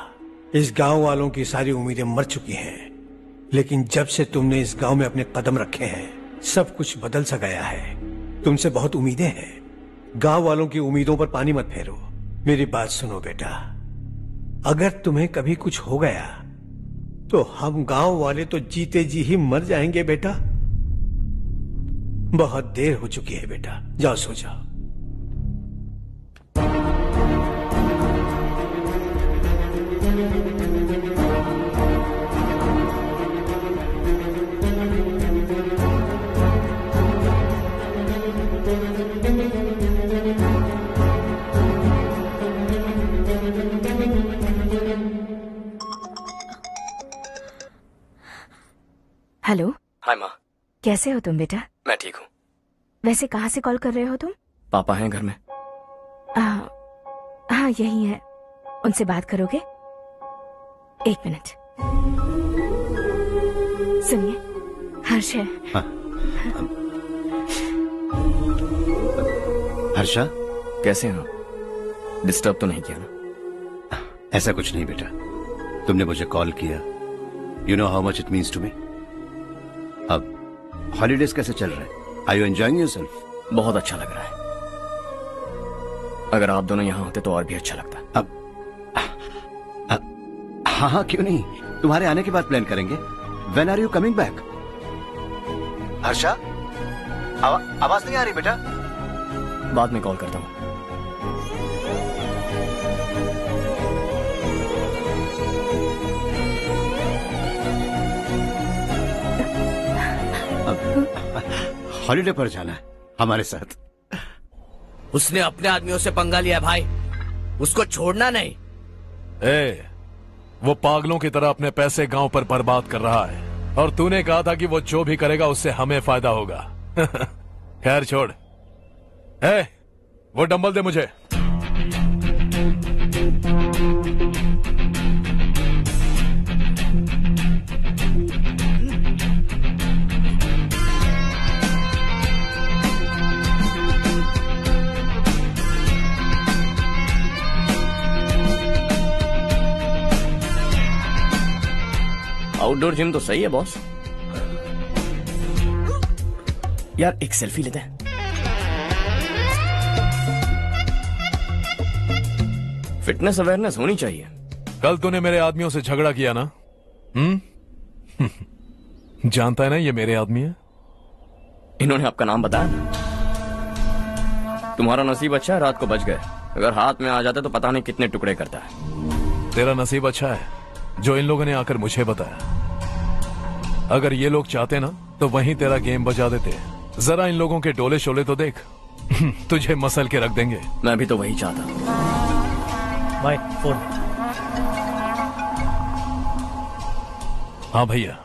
S9: इस गांव वालों की सारी उम्मीदें मर चुकी हैं, लेकिन जब से तुमने इस गांव में अपने कदम रखे हैं सब कुछ बदल सा गया है। तुमसे बहुत उम्मीदें हैं। गांव वालों की उम्मीदों पर पानी मत फेरो। मेरी बात सुनो बेटा, अगर तुम्हें कभी कुछ हो गया तो हम गांव वाले तो जीते जी ही मर जाएंगे बेटा। बहुत देर हो चुकी है बेटा, जाओ सो जाओ।
S10: हेलो।
S1: हाय माँ।
S10: कैसे हो तुम बेटा?
S1: मैं ठीक हूँ।
S10: वैसे कहाँ से कॉल कर रहे हो तुम?
S1: पापा हैं घर में?
S10: हाँ यही है। उनसे बात करोगे? एक मिनट सुनिए, हर्ष है।
S6: हाँ। हर्षा,
S1: कैसे हो? डिस्टर्ब तो नहीं किया ना?
S6: ऐसा कुछ नहीं बेटा, तुमने मुझे कॉल किया। You know how much it means to me. अब हॉलीडेज कैसे चल रहे हैं? Are you enjoying yourself?
S1: बहुत अच्छा लग रहा है। अगर आप दोनों यहाँ होते तो और भी अच्छा लगता।
S6: अब हाँ, क्यों नहीं, तुम्हारे आने के बाद प्लान करेंगे। When are you coming back? Harsha, आवाज नहीं आ रही बेटा।
S1: बाद में कॉल करता हूँ।
S6: हॉलीडे पर जाना है हमारे साथ।
S16: उसने अपने आदमियों से पंगा लिया भाई, उसको छोड़ना नहीं।
S7: वो पागलों की तरह अपने पैसे गांव पर बर्बाद कर रहा है और तूने कहा था कि वो जो भी करेगा उससे हमें फायदा होगा। खैर छोड़। वो डंबल दे मुझे।
S1: आउटडोर जिम तो सही है बॉस। यार एक सेल्फी लेते हैं। फिटनेस अवेयरनेस होनी चाहिए।
S7: कल तूने मेरे आदमियों से झगड़ा किया ना? जानता है ना ये मेरे आदमी है।
S1: इन्होंने आपका नाम बताया? तुम्हारा नसीब अच्छा है रात को बच गए, अगर हाथ में आ जाते तो पता नहीं कितने टुकड़े करता है।
S7: तेरा नसीब अच्छा है जो इन लोगों ने आकर मुझे बताया। अगर ये लोग चाहते ना तो वहीं तेरा गेम बजा देते। जरा इन लोगों के डोले शोले तो देख। तुझे मसल के रख देंगे।
S1: मैं भी तो वही चाहता हूं।
S11: भाई फोन।
S7: हाँ भैया।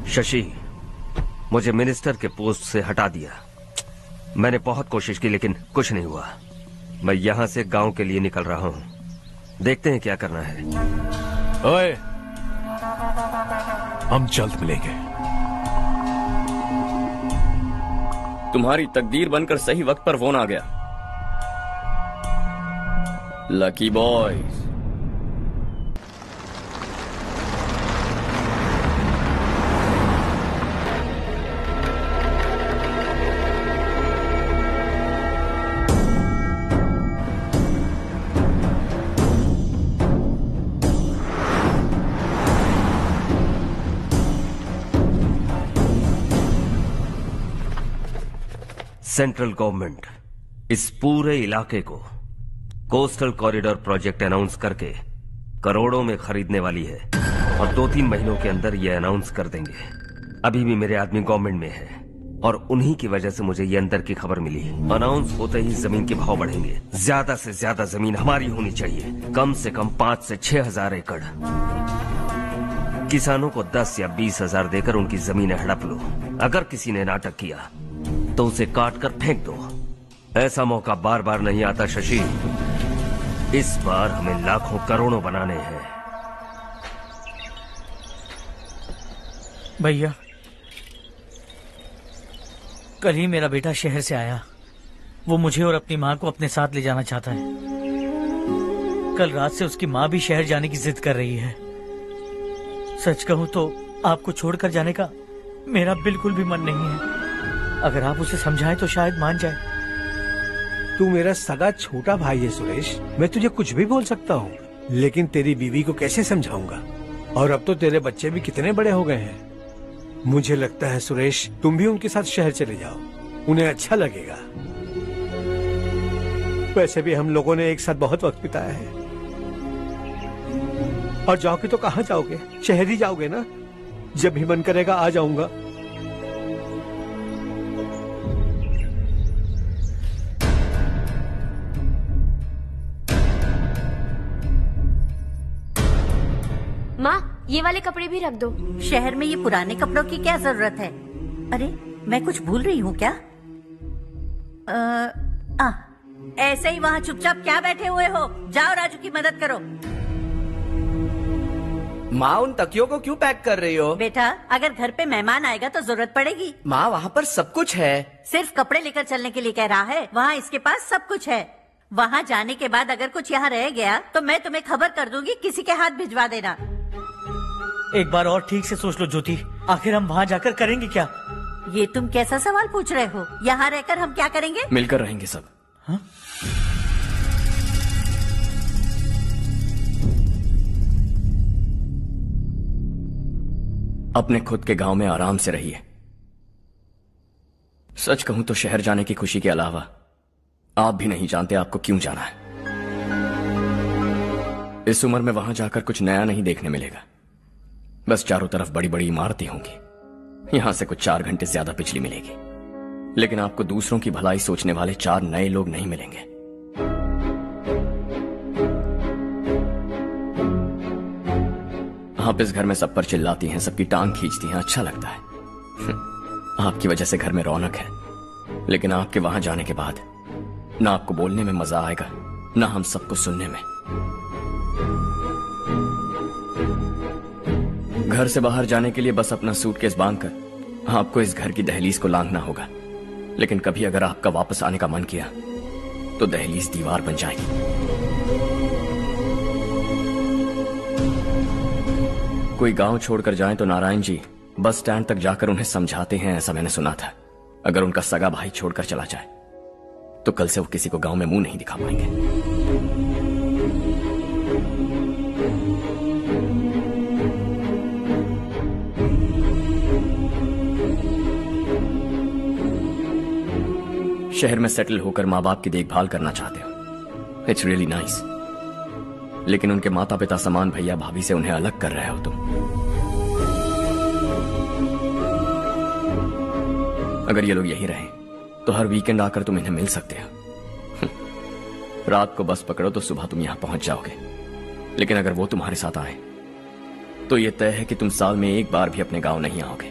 S3: शशि, मुझे मिनिस्टर के पोस्ट से हटा दिया। मैंने बहुत कोशिश की लेकिन कुछ नहीं हुआ। मैं यहां से गांव के लिए निकल रहा हूं। देखते हैं क्या करना है।
S7: ओए, हम जल्द मिलेंगे।
S1: तुम्हारी तकदीर बनकर सही वक्त पर फोन आ गया। Lucky boys.
S3: सेंट्रल गवर्नमेंट इस पूरे इलाके को कोस्टल कॉरिडोर प्रोजेक्ट अनाउंस करके करोड़ों में खरीदने वाली है और 2-3 महीनों के अंदर ये अनाउंस कर देंगे। अभी भी मेरे आदमी गवर्नमेंट में है और उन्हीं की वजह से मुझे ये अंदर की खबर मिली। अनाउंस होते ही जमीन के भाव बढ़ेंगे। ज्यादा से ज्यादा जमीन हमारी होनी चाहिए, कम से कम 5 से 6 हजार एकड़। किसानों को 10 या 20 हजार देकर उनकी जमीनें हड़प लो। अगर किसी ने नाटक किया तो उसे काट कर फेंक दो। ऐसा मौका बार बार नहीं आता शशि। इस बार हमें लाखों करोड़ों बनाने हैं।
S11: भैया, कल ही मेरा बेटा शहर से आया। वो मुझे और अपनी माँ को अपने साथ ले जाना चाहता है। कल रात से उसकी माँ भी शहर जाने की जिद कर रही है। सच कहूं तो आपको छोड़कर जाने का मेरा बिल्कुल भी मन नहीं है। अगर आप उसे समझाएं तो शायद मान जाए।
S9: तू मेरा सगा छोटा भाई है सुरेश, मैं तुझे कुछ भी बोल सकता हूँ, लेकिन तेरी बीवी को कैसे समझाऊंगा? और अब तो तेरे बच्चे भी कितने बड़े हो गए हैं। मुझे लगता है सुरेश, तुम भी उनके साथ शहर चले जाओ, उन्हें अच्छा लगेगा। वैसे भी हम लोगों ने एक साथ बहुत वक्त बिताया है। और जाओगे तो कहाँ जाओगे? शहर ही जाओगे ना? जब भी मन करेगा आ जाऊंगा।
S2: माँ, ये वाले कपड़े भी रख दो।
S19: शहर में ये पुराने कपड़ों की क्या जरूरत है? अरे, मैं कुछ भूल रही हूँ क्या? ऐसे ही वहाँ चुपचाप क्या बैठे हुए हो? जाओ राजू की मदद करो।
S16: माँ, उन तकियों को क्यों पैक कर रही हो?
S19: बेटा, अगर घर पे मेहमान आएगा तो जरूरत पड़ेगी।
S16: माँ, वहाँ पर सब कुछ है।
S19: सिर्फ कपड़े लेकर चलने के लिए कह रहा है? वहाँ इसके पास सब कुछ है। वहाँ जाने के बाद अगर कुछ यहाँ रह गया तो मैं तुम्हें खबर कर दूंगी, किसी के हाथ भिजवा देना।
S11: एक बार और ठीक से सोच लो ज्योति, आखिर हम वहाँ जाकर करेंगे क्या?
S19: ये तुम कैसा सवाल पूछ रहे हो? यहाँ रहकर हम क्या करेंगे?
S1: मिलकर रहेंगे सब।
S11: हाँ?
S1: अपने खुद के गांव में आराम से रहिए। सच कहूं तो शहर जाने की खुशी के अलावा आप भी नहीं जानते आपको क्यों जाना है। इस उम्र में वहां जाकर कुछ नया नहीं देखने मिलेगा। बस चारों तरफ बड़ी बड़ी इमारतें होंगी। यहां से कुछ 4 घंटे ज्यादा बिजली मिलेगी, लेकिन आपको दूसरों की भलाई सोचने वाले 4 नए लोग नहीं मिलेंगे। आप इस घर में सब पर चिल्लाती हैं, सबकी टांग खींचती हैं, अच्छा लगता है। आपकी वजह से घर में रौनक है, लेकिन आपके वहां जाने के बाद ना आपको बोलने में मजा आएगा, ना हम सबको सुनने में। घर से बाहर जाने के लिए बस अपना सूटकेस बांधकर आपको इस घर की दहलीज को लांघना होगा, लेकिन कभी अगर आपका वापस आने का मन किया तो दहलीज दीवार बन जाएगी। कोई गांव छोड़कर जाएं तो नारायण जी बस स्टैंड तक जाकर उन्हें समझाते हैं, ऐसा मैंने सुना था। अगर उनका सगा भाई छोड़कर चला जाए तो कल से वो किसी को गांव में मुंह नहीं दिखा पाएंगे। शहर में सेटल होकर माँ बाप की देखभाल करना चाहते हो, इट्स रियली नाइस। लेकिन उनके माता पिता समान भैया भाभी से उन्हें अलग कर रहे हो तुम। अगर ये लोग यही रहे तो हर वीकेंड आकर तुम इन्हें मिल सकते हो। रात को बस पकड़ो तो सुबह तुम यहां पहुंच जाओगे। लेकिन अगर वो तुम्हारे साथ आए तो ये तय है कि तुम साल में एक बार भी अपने गांव नहीं आओगे।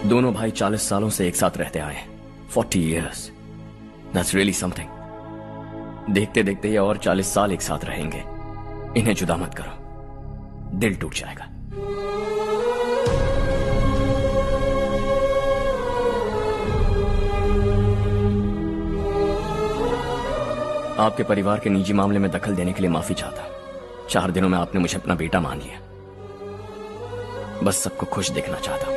S1: दोनों भाई 40 सालों से एक साथ रहते आए, 40 years, that's really something। देखते देखते ये और 40 साल एक साथ रहेंगे। इन्हें जुदा मत करो, दिल टूट जाएगा। आपके परिवार के निजी मामले में दखल देने के लिए माफी चाहता। 4 दिनों में आपने मुझे अपना बेटा मान लिया। बस सबको खुश देखना चाहता।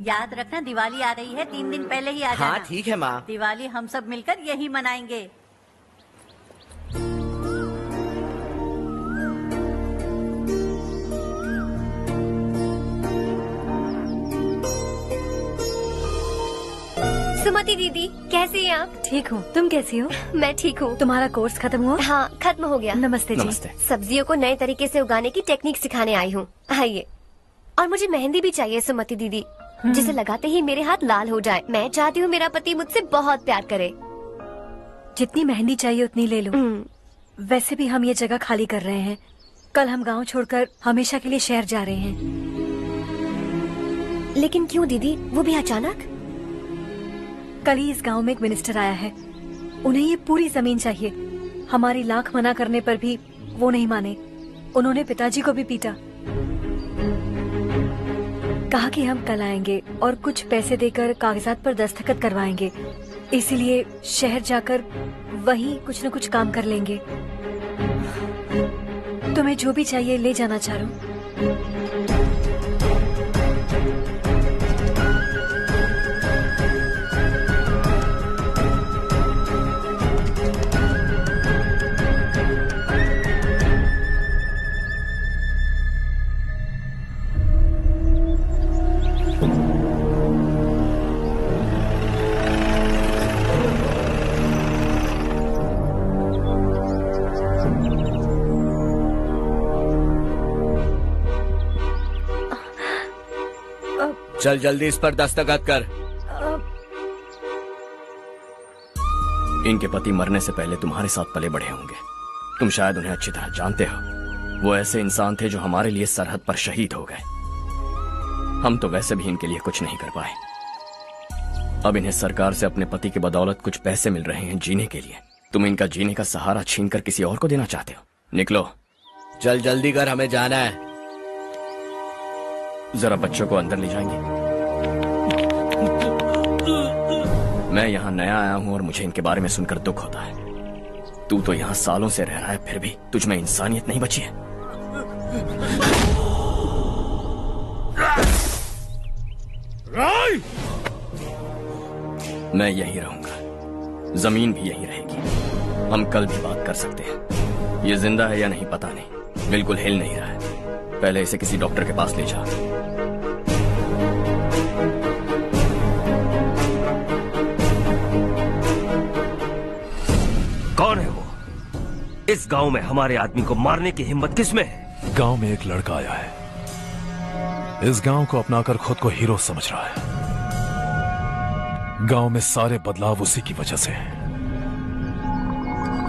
S19: याद रखना दिवाली आ रही है, 3 दिन पहले ही आ जाना।
S16: हाँ ठीक है माँ।
S19: दिवाली हम सब मिलकर यही मनाएंगे।
S4: सुमति दीदी, कैसी हैं आप?
S5: ठीक हूँ, तुम कैसी हो?
S4: मैं ठीक हूँ।
S5: तुम्हारा कोर्स खत्म हुआ?
S4: हाँ, खत्म हो गया।
S5: नमस्ते जी।
S1: नमस्ते।
S4: सब्जियों को नए तरीके से उगाने की टेक्निक सिखाने आई हूँ। आइए। और मुझे मेहंदी भी चाहिए सुमति दीदी, जिसे लगाते ही मेरे हाथ लाल हो जाए। मैं चाहती हूँ मेरा पति मुझसे बहुत प्यार करे।
S5: जितनी मेहंदी चाहिए उतनी ले लो। वैसे भी हम ये जगह खाली कर रहे हैं। कल हम गांव छोड़कर हमेशा के लिए शहर जा रहे हैं।
S4: लेकिन क्यों दीदी, वो भी अचानक?
S5: कल ही इस गांव में एक मिनिस्टर आया है। उन्हें ये पूरी जमीन चाहिए। हमारी लाख मना करने पर भी वो नहीं माने। उन्होंने पिताजी को भी पीटा। कहा कि हम कल आएंगे और कुछ पैसे देकर कागजात पर दस्तखत करवाएंगे। इसीलिए शहर जाकर वहीं कुछ न कुछ काम कर लेंगे। तुम्हें जो भी चाहिए ले जाना चारू।
S22: चल जल्दी इस पर दस्तखत कर।
S1: इनके पति मरने से पहले तुम्हारे साथ पले बढ़े होंगे। तुम शायद उन्हें अच्छी तरह जानते हो। वो ऐसे इंसान थे जो हमारे लिए सरहद पर शहीद हो गए। हम तो वैसे भी इनके लिए कुछ नहीं कर पाए। अब इन्हें सरकार से अपने पति की बदौलत कुछ पैसे मिल रहे हैं जीने के लिए। तुम इनका जीने का सहारा छीनकर किसी और को देना चाहते हो। निकलो।
S22: चल जल्दी कर, हमें जाना है।
S1: जरा बच्चों को अंदर ले जाएंगे। मैं यहाँ नया आया हूँ और मुझे इनके बारे में सुनकर दुख होता है। तू तो यहाँ सालों से रह रहा है, फिर भी तुझ में इंसानियत नहीं बची है। मैं यही रहूंगा, जमीन भी यही रहेगी। हम कल भी बात कर सकते हैं। ये जिंदा है या नहीं पता नहीं, बिल्कुल हिल नहीं रहा है। पहले इसे किसी डॉक्टर के पास ले जा।
S3: कौन है वो? इस गांव में हमारे आदमी को मारने की हिम्मत किसमें है?
S7: गांव में एक लड़का आया है। इस गांव को अपनाकर खुद को हीरो समझ रहा है। गांव में सारे बदलाव उसी की वजह से है।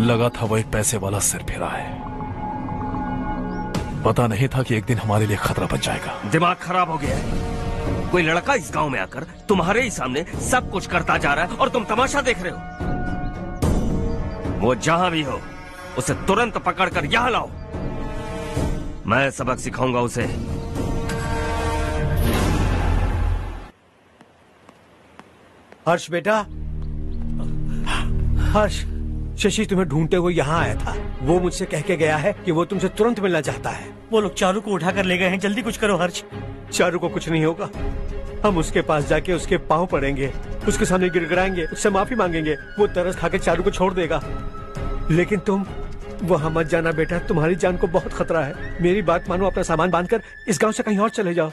S7: लगा था वो एक पैसे वाला सिर फिरा है। पता नहीं था कि एक दिन हमारे लिए खतरा बन जाएगा।
S3: दिमाग खराब हो गया है। कोई लड़का इस गांव में आकर तुम्हारे ही सामने सब कुछ करता जा रहा है और तुम तमाशा देख रहे हो। वो जहां भी हो उसे तुरंत पकड़कर यहां लाओ। मैं सबक सिखाऊंगा उसे।
S9: हर्ष बेटा, हर्ष, शशि तुम्हें ढूंढते हुए यहाँ आया था। वो मुझसे कह के गया है कि वो तुमसे तुरंत मिलना चाहता है।
S11: वो लोग चारू को उठाकर ले गए हैं, जल्दी कुछ करो हर्ष।
S9: चारू को कुछ नहीं होगा। हम उसके पास जाके उसके पाँव पड़ेंगे, उसके सामने गिड़गिड़ाएंगे, उससे माफी मांगेंगे। वो तरस खा के चारू को छोड़ देगा। लेकिन तुम वहां मत जाना बेटा, तुम्हारी जान को बहुत खतरा है। मेरी बात मानो, अपना सामान बांधकर इस गांव से कहीं और चले जाओ।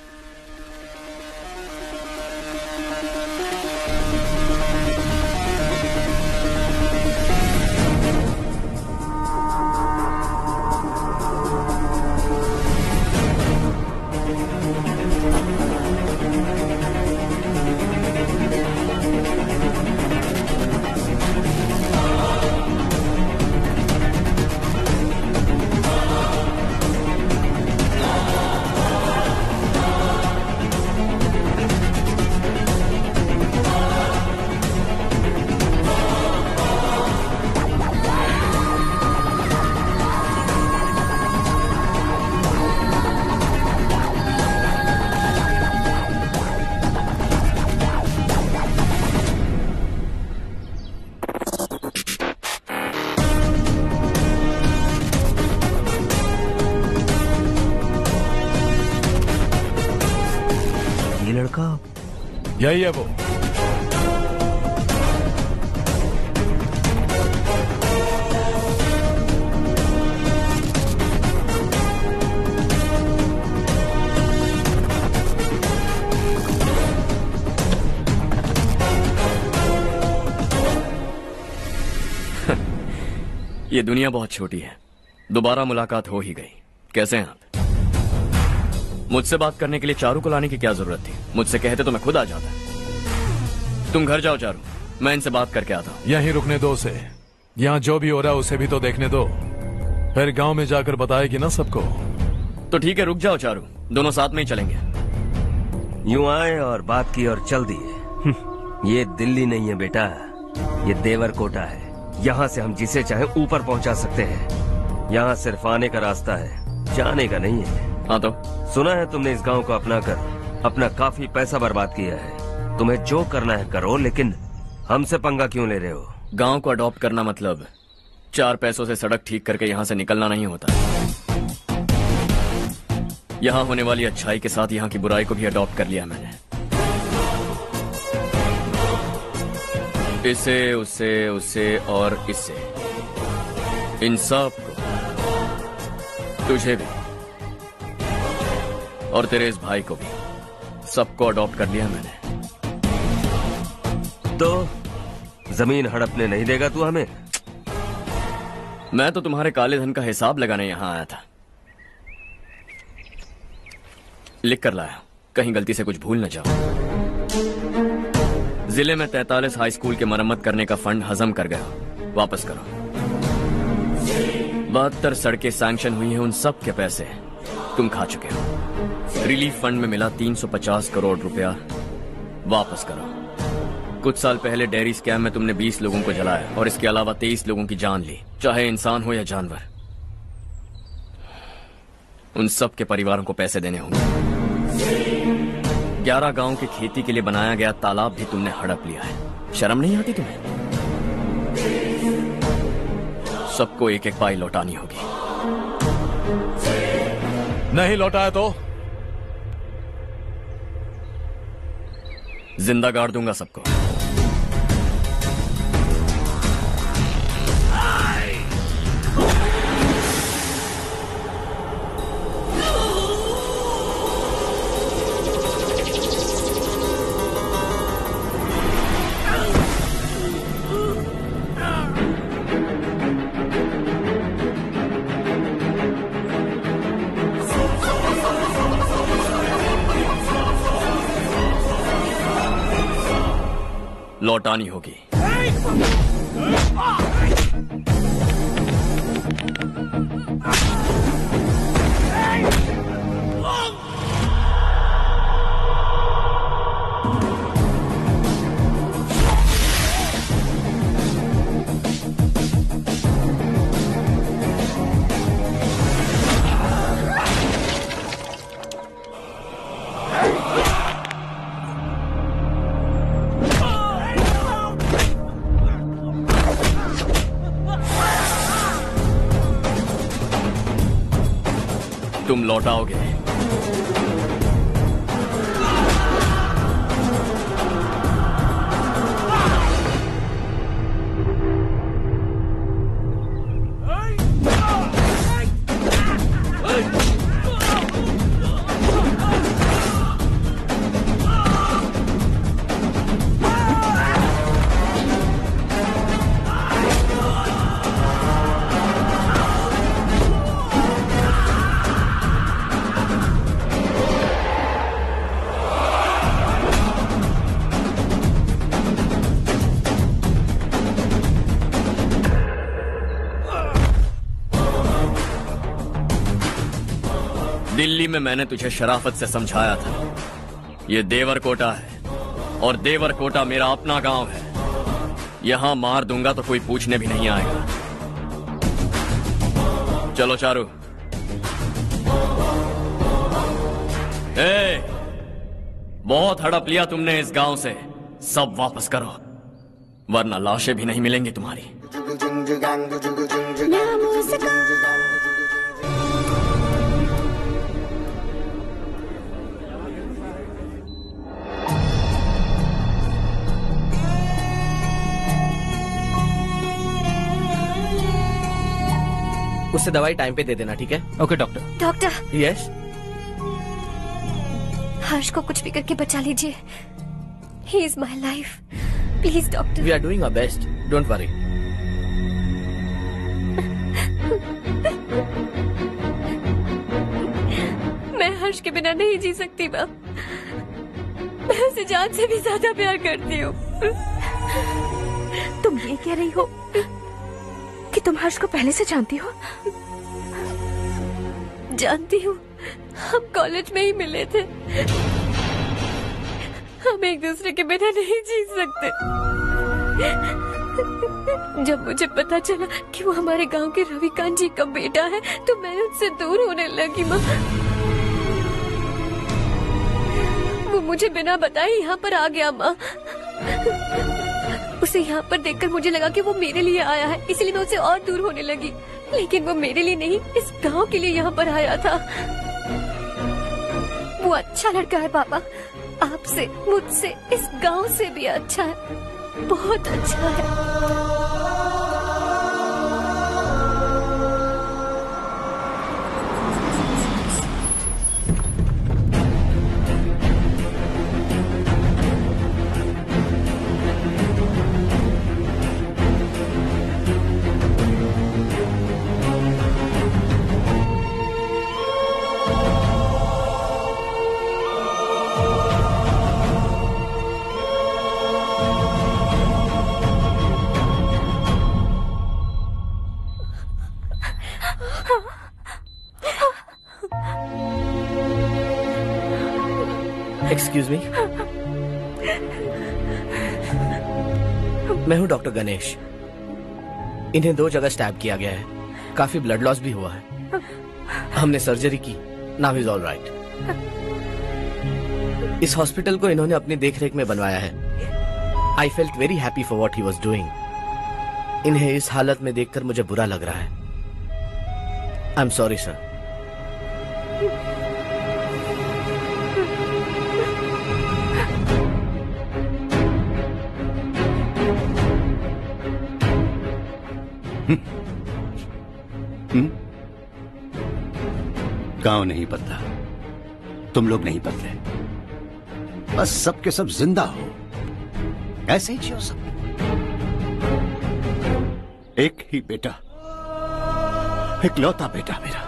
S7: यही है वो।
S1: ये दुनिया बहुत छोटी है, दोबारा मुलाकात हो ही गई। कैसे हैं आप? मुझसे बात करने के लिए चारू को लाने की क्या जरूरत थी? मुझसे कहते तो मैं खुद आ जाता। तुम घर जाओ चारू, मैं इनसे बात करके आता हूँ।
S7: यहीं रुकने दो उसे। यहाँ जो भी हो रहा है उसे भी तो देखने दो, फिर गांव में जाकर बताएगी ना सबको।
S1: तो ठीक है, रुक जाओ चारू, दोनों साथ में ही चलेंगे।
S3: यूं आए और बात की और चल दिए। ये दिल्ली नहीं है बेटा, ये देवरकोटा है। यहाँ से हम जिसे चाहे ऊपर पहुँचा सकते हैं। यहाँ सिर्फ आने का रास्ता है, जाने का नहीं है।
S1: हाँ तो
S3: सुना है तुमने इस गांव को अपना कर अपना काफी पैसा बर्बाद किया है। तुम्हें जो करना है करो, लेकिन हमसे पंगा क्यों ले रहे हो?
S1: गांव को अडॉप्ट करना मतलब 4 पैसों से सड़क ठीक करके यहाँ से निकलना नहीं होता। यहाँ होने वाली अच्छाई के साथ यहाँ की बुराई को भी अडॉप्ट कर लिया मैंने। इसे, उससे, उससे और इससे, इन सब को, तुझे भी और तेरे इस भाई को भी, सबको अडॉप्ट कर लिया मैंने।
S3: तो जमीन हड़पने नहीं देगा तू हमें?
S1: मैं तो तुम्हारे काले धन का हिसाब लगाने यहां आया था। लिख कर लाया, कहीं गलती से कुछ भूल न जाओ। जिले में 43 हाई स्कूल के मरम्मत करने का फंड हजम कर गया, वापस करो। 72 सड़कें सैंक्शन हुई हैं, उन सब के पैसे तुम खा चुके हो। रिलीफ फंड में मिला 350 करोड़ रुपया, वापस करो। कुछ साल पहले डेयरी स्कैम में तुमने 20 लोगों को जलाया और इसके अलावा 23 लोगों की जान ली, चाहे इंसान हो या जानवर। उन सब के परिवारों को पैसे देने होंगे। 11 गांव के खेती के लिए बनाया गया तालाब भी तुमने हड़प लिया है। शर्म नहीं आती तुम्हें? सबको एक एक पाई लौटानी होगी।
S7: नहीं लौटाया तो
S1: जिंदा गाड़ दूंगा सबको। लौटानी होगी। तुम लौटाओगे। दिल्ली में मैंने तुझे शराफत से समझाया था, ये देवरकोटा है और देवरकोटा मेरा अपना गांव है। यहां मार दूंगा तो कोई पूछने भी नहीं आएगा। चलो चारू। बहुत हड़प लिया तुमने इस गांव से, सब वापस करो वरना लाशें भी नहीं मिलेंगी तुम्हारी।
S16: उससे दवाई टाइम पे दे देना, ठीक है?
S11: Okay doctor.
S4: Doctor.
S16: Yes.
S4: Harsh को कुछ भी करके बचा लीजिए। He is my life, please doctor.
S16: We are doing our best, don't worry.
S2: मैं हर्ष के बिना नहीं जी सकती माँ। मैं उसे जान से भी ज्यादा प्यार करती हूँ।
S10: तुम ये कह रही हो कि तुम हर्ष को पहले से जानती हो?
S2: जानती हूँ, हम कॉलेज में ही मिले थे। हम एक दूसरे के बिना नहीं जी सकते। जब मुझे पता चला कि वो हमारे गांव के रविकांत जी का बेटा है तो मैं उनसे दूर होने लगी माँ। वो मुझे बिना बताए यहाँ पर आ गया माँ। उसे यहाँ पर देखकर मुझे लगा कि वो मेरे लिए आया है, इसलिए मैं उससे और दूर होने लगी। लेकिन वो मेरे लिए नहीं, इस गांव के लिए यहाँ पर आया था। वो अच्छा लड़का है पापा, आपसे, मुझसे, इस गांव से भी अच्छा है, बहुत अच्छा है।
S16: एक्सक्यूज मी, मैं हूं डॉक्टर गणेश। इन्हें 2 जगह स्टैब किया गया है, काफी ब्लड लॉस भी हुआ है। हमने सर्जरी की, नाउ इज ऑल राइट। इस हॉस्पिटल को इन्होंने अपनी देखरेख में बनवाया है। I felt very happy for what he was doing. इन्हें इस हालत में देखकर मुझे बुरा लग रहा है। I am sorry sir.
S6: गांव नहीं बदला, तुम लोग नहीं बदले, बस सब के सब जिंदा हो, ऐसे ही जियो सब। एक ही बेटा, इकलौता बेटा मेरा,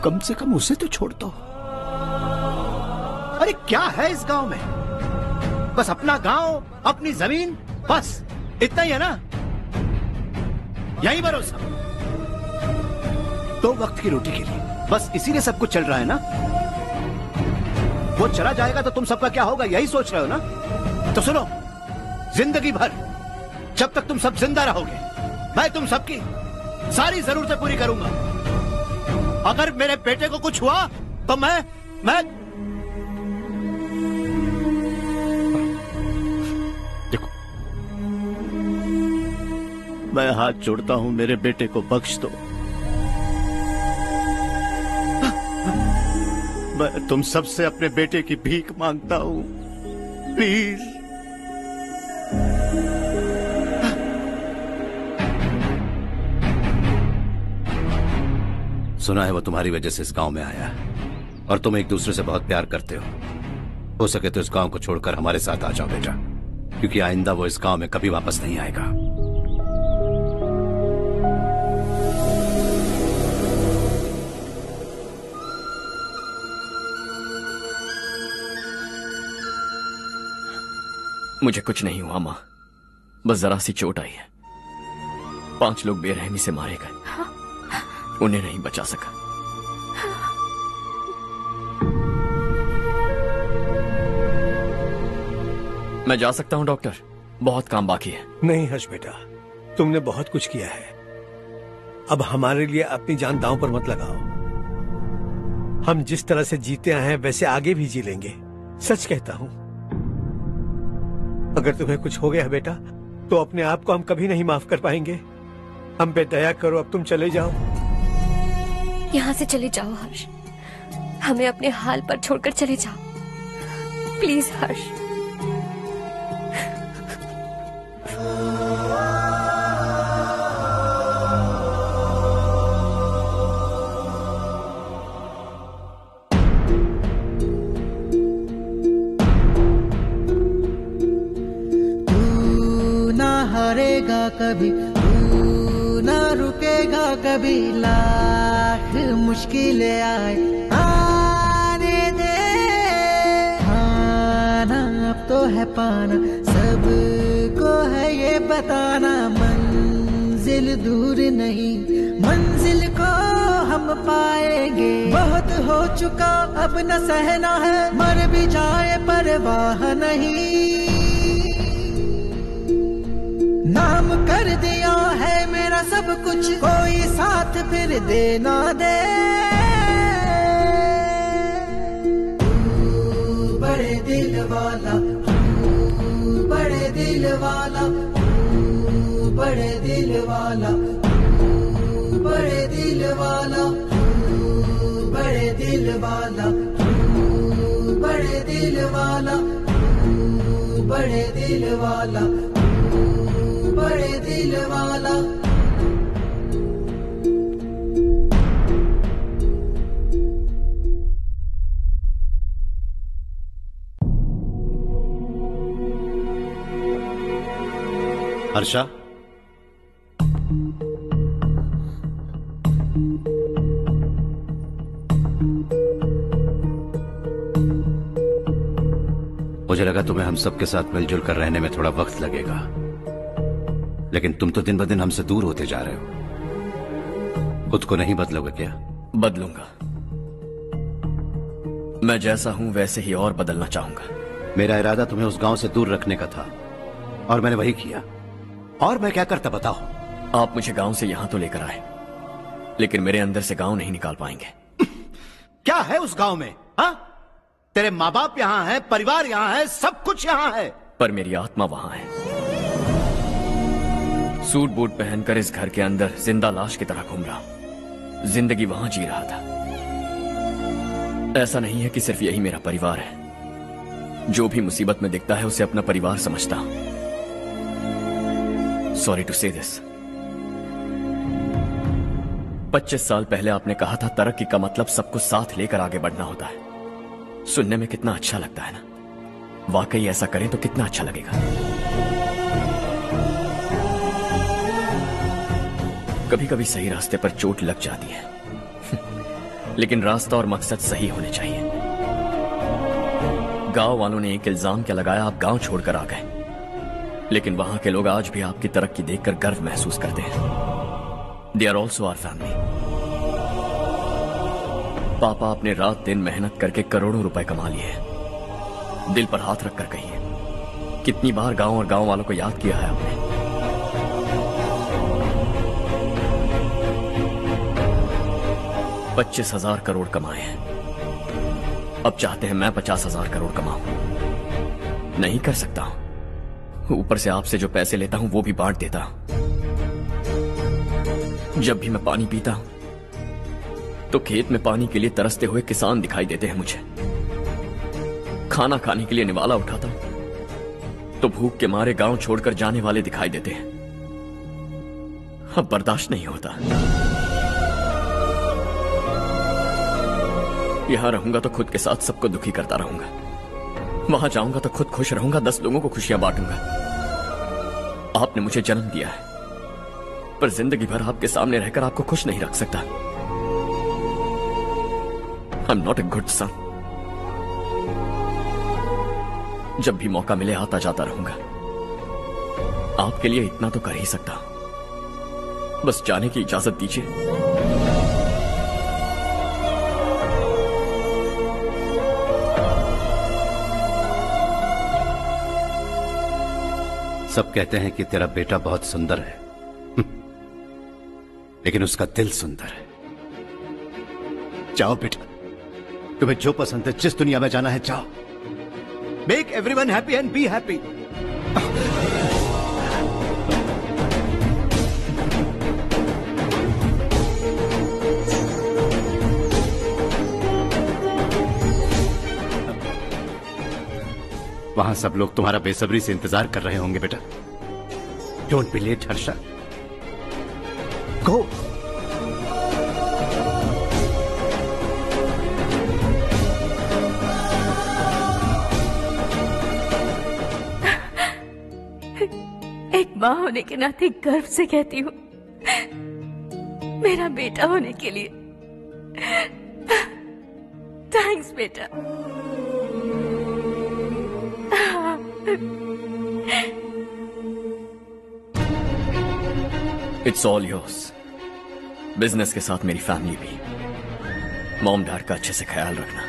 S6: कम से कम उसे तो छोड़ दो। अरे क्या है इस गांव में? बस अपना गांव, अपनी जमीन, बस इतना ही है ना? यही भरोसा 2 वक्त की रोटी के लिए, बस इसीलिए सब कुछ चल रहा है ना? वो चला जाएगा तो तुम सबका क्या होगा, यही सोच रहे हो ना? तो सुनो, जिंदगी भर जब तक तुम सब जिंदा रहोगे, मैं तुम सबकी सारी जरूरतें पूरी करूंगा। अगर मेरे बेटे को कुछ हुआ तो मैं देखो, मैं हाथ जोड़ता हूं, मेरे बेटे को बख्श दो। मैं तुम सबसे अपने बेटे की भीख मांगता हूं, प्लीज। सुना है वो तुम्हारी वजह से इस गांव में आया है और तुम एक दूसरे से बहुत प्यार करते हो सके तो इस गांव को छोड़कर हमारे साथ आ जाओ बेटा, क्योंकि आइंदा वो इस गांव में कभी वापस नहीं आएगा।
S1: मुझे कुछ नहीं हुआ माँ, बस जरा सी चोट आई है। 5 लोग बेरहमी से मारे गए, उन्हें नहीं बचा सका। मैं जा सकता हूँ डॉक्टर, बहुत काम बाकी है।
S9: नहीं हर्ष बेटा, तुमने बहुत कुछ किया है, अब हमारे लिए अपनी जान दांव पर मत लगाओ। हम जिस तरह से जीते आए हैं वैसे आगे भी जी लेंगे, सच कहता हूँ। अगर तुम्हें कुछ हो गया बेटा तो अपने आप को हम कभी नहीं माफ कर पाएंगे। हम पे दया करो, अब तुम चले जाओ।
S4: यहाँ से चले जाओ हर्ष, हमें अपने हाल पर छोड़कर चले जाओ, प्लीज हर्ष।
S13: हारेगा कभी, तू ना रुकेगा कभी, लाख मुश्किलें आए आने दे। खाना अब तो है पाना, सबको है ये बताना, मंजिल दूर नहीं, मंजिल को हम पाएंगे। बहुत हो चुका अब न सहना है, मर भी जाए परवाह नहीं। नाम कर दिया है मेरा सब कुछ, कोई साथ फिर देना दे। तू बड़े दिल वाला, तू बड़े दिल वाला, तू बड़े दिल वाला, तू बड़े दिल वाला, तू बड़े दिल वाला, तू बड़े दिल वाला, तू बड़े दिल वाला, बड़े दिल वाला।
S6: हर्षा, मुझे लगा तुम्हें हम सबके साथ मिलजुल कर रहने में थोड़ा वक्त लगेगा, लेकिन तुम तो दिन ब दिन हमसे दूर होते जा रहे हो। खुद को नहीं बदलोगे क्या?
S1: बदलूंगा, मैं जैसा हूं वैसे ही और बदलना चाहूंगा।
S6: मेरा इरादा तुम्हें उस गांव से दूर रखने का था और मैंने वही किया। और मैं क्या करता बताओ?
S1: आप मुझे गांव से यहां तो लेकर आए, लेकिन मेरे अंदर से गांव नहीं निकाल पाएंगे।
S6: क्या है उस गांव में? हाँ, तेरे माँ बाप यहां है, परिवार यहां है, सब कुछ यहां है,
S1: पर मेरी आत्मा वहां है। सूट बूट पहनकर इस घर के अंदर जिंदा लाश की तरह घूम रहा हूं, जिंदगी वहां जी रहा था। ऐसा नहीं है कि सिर्फ यही मेरा परिवार है, जो भी मुसीबत में दिखता है उसे अपना परिवार समझता हूं। सॉरी टू से दिस, 25 साल पहले आपने कहा था तरक्की का मतलब सबको साथ लेकर आगे बढ़ना होता है। सुनने में कितना अच्छा लगता है ना? वाकई ऐसा करें तो कितना अच्छा लगेगा। कभी कभी सही रास्ते पर चोट लग जाती है लेकिन रास्ता और मकसद सही होने चाहिए। गांव वालों ने एक इल्जाम क्या लगाया, आप गांव छोड़कर आ गए, लेकिन वहां के लोग आज भी आपकी तरक्की देखकर गर्व महसूस करते हैं। They are also our family. पापा आपने रात दिन मेहनत करके करोड़ों रुपए कमा लिए। दिल पर हाथ रखकर कहिए, कितनी बार गांव और गांव वालों को याद किया है आपने? $25,000 करोड़ कमाए हैं, अब चाहते हैं मैं 50,000 करोड़ कमाऊं। नहीं कर सकता हूं, ऊपर से आपसे जो पैसे लेता हूं वो भी बांट देता हूं। जब भी मैं पानी पीता हूं तो खेत में पानी के लिए तरसते हुए किसान दिखाई देते हैं मुझे। खाना खाने के लिए निवाला उठाता हूं तो भूख के मारे गांव छोड़कर जाने वाले दिखाई देते हैं। अब बर्दाश्त नहीं होता। यहां रहूंगा तो खुद के साथ सबको दुखी करता रहूंगा, वहां जाऊंगा तो खुद खुश रहूंगा, 10 लोगों को खुशियां बांटूंगा। आपने मुझे जन्म दिया है, पर जिंदगी भर आपके सामने रहकर आपको खुश नहीं रख सकता। I am not a good son. जब भी मौका मिले आता जाता रहूंगा। आपके लिए इतना तो कर ही सकता, बस जाने की इजाजत दीजिए।
S6: सब कहते हैं कि तेरा बेटा बहुत सुंदर है, लेकिन उसका दिल सुंदर है। जाओ बेटा, तुम्हें जो पसंद है, जिस दुनिया में जाना है जाओ। Make everyone happy and be happy. वहां सब लोग तुम्हारा बेसब्री से इंतजार कर रहे होंगे बेटा। डोंट बी लेट हर्षा, गो।
S10: एक माँ होने के नाते गर्व से कहती हूँ, मेरा बेटा होने के लिए थैंक्स बेटा।
S1: It's all yours. बिजनेस के साथ मेरी फैमिली भी। मॉम डैड का अच्छे से ख्याल रखना।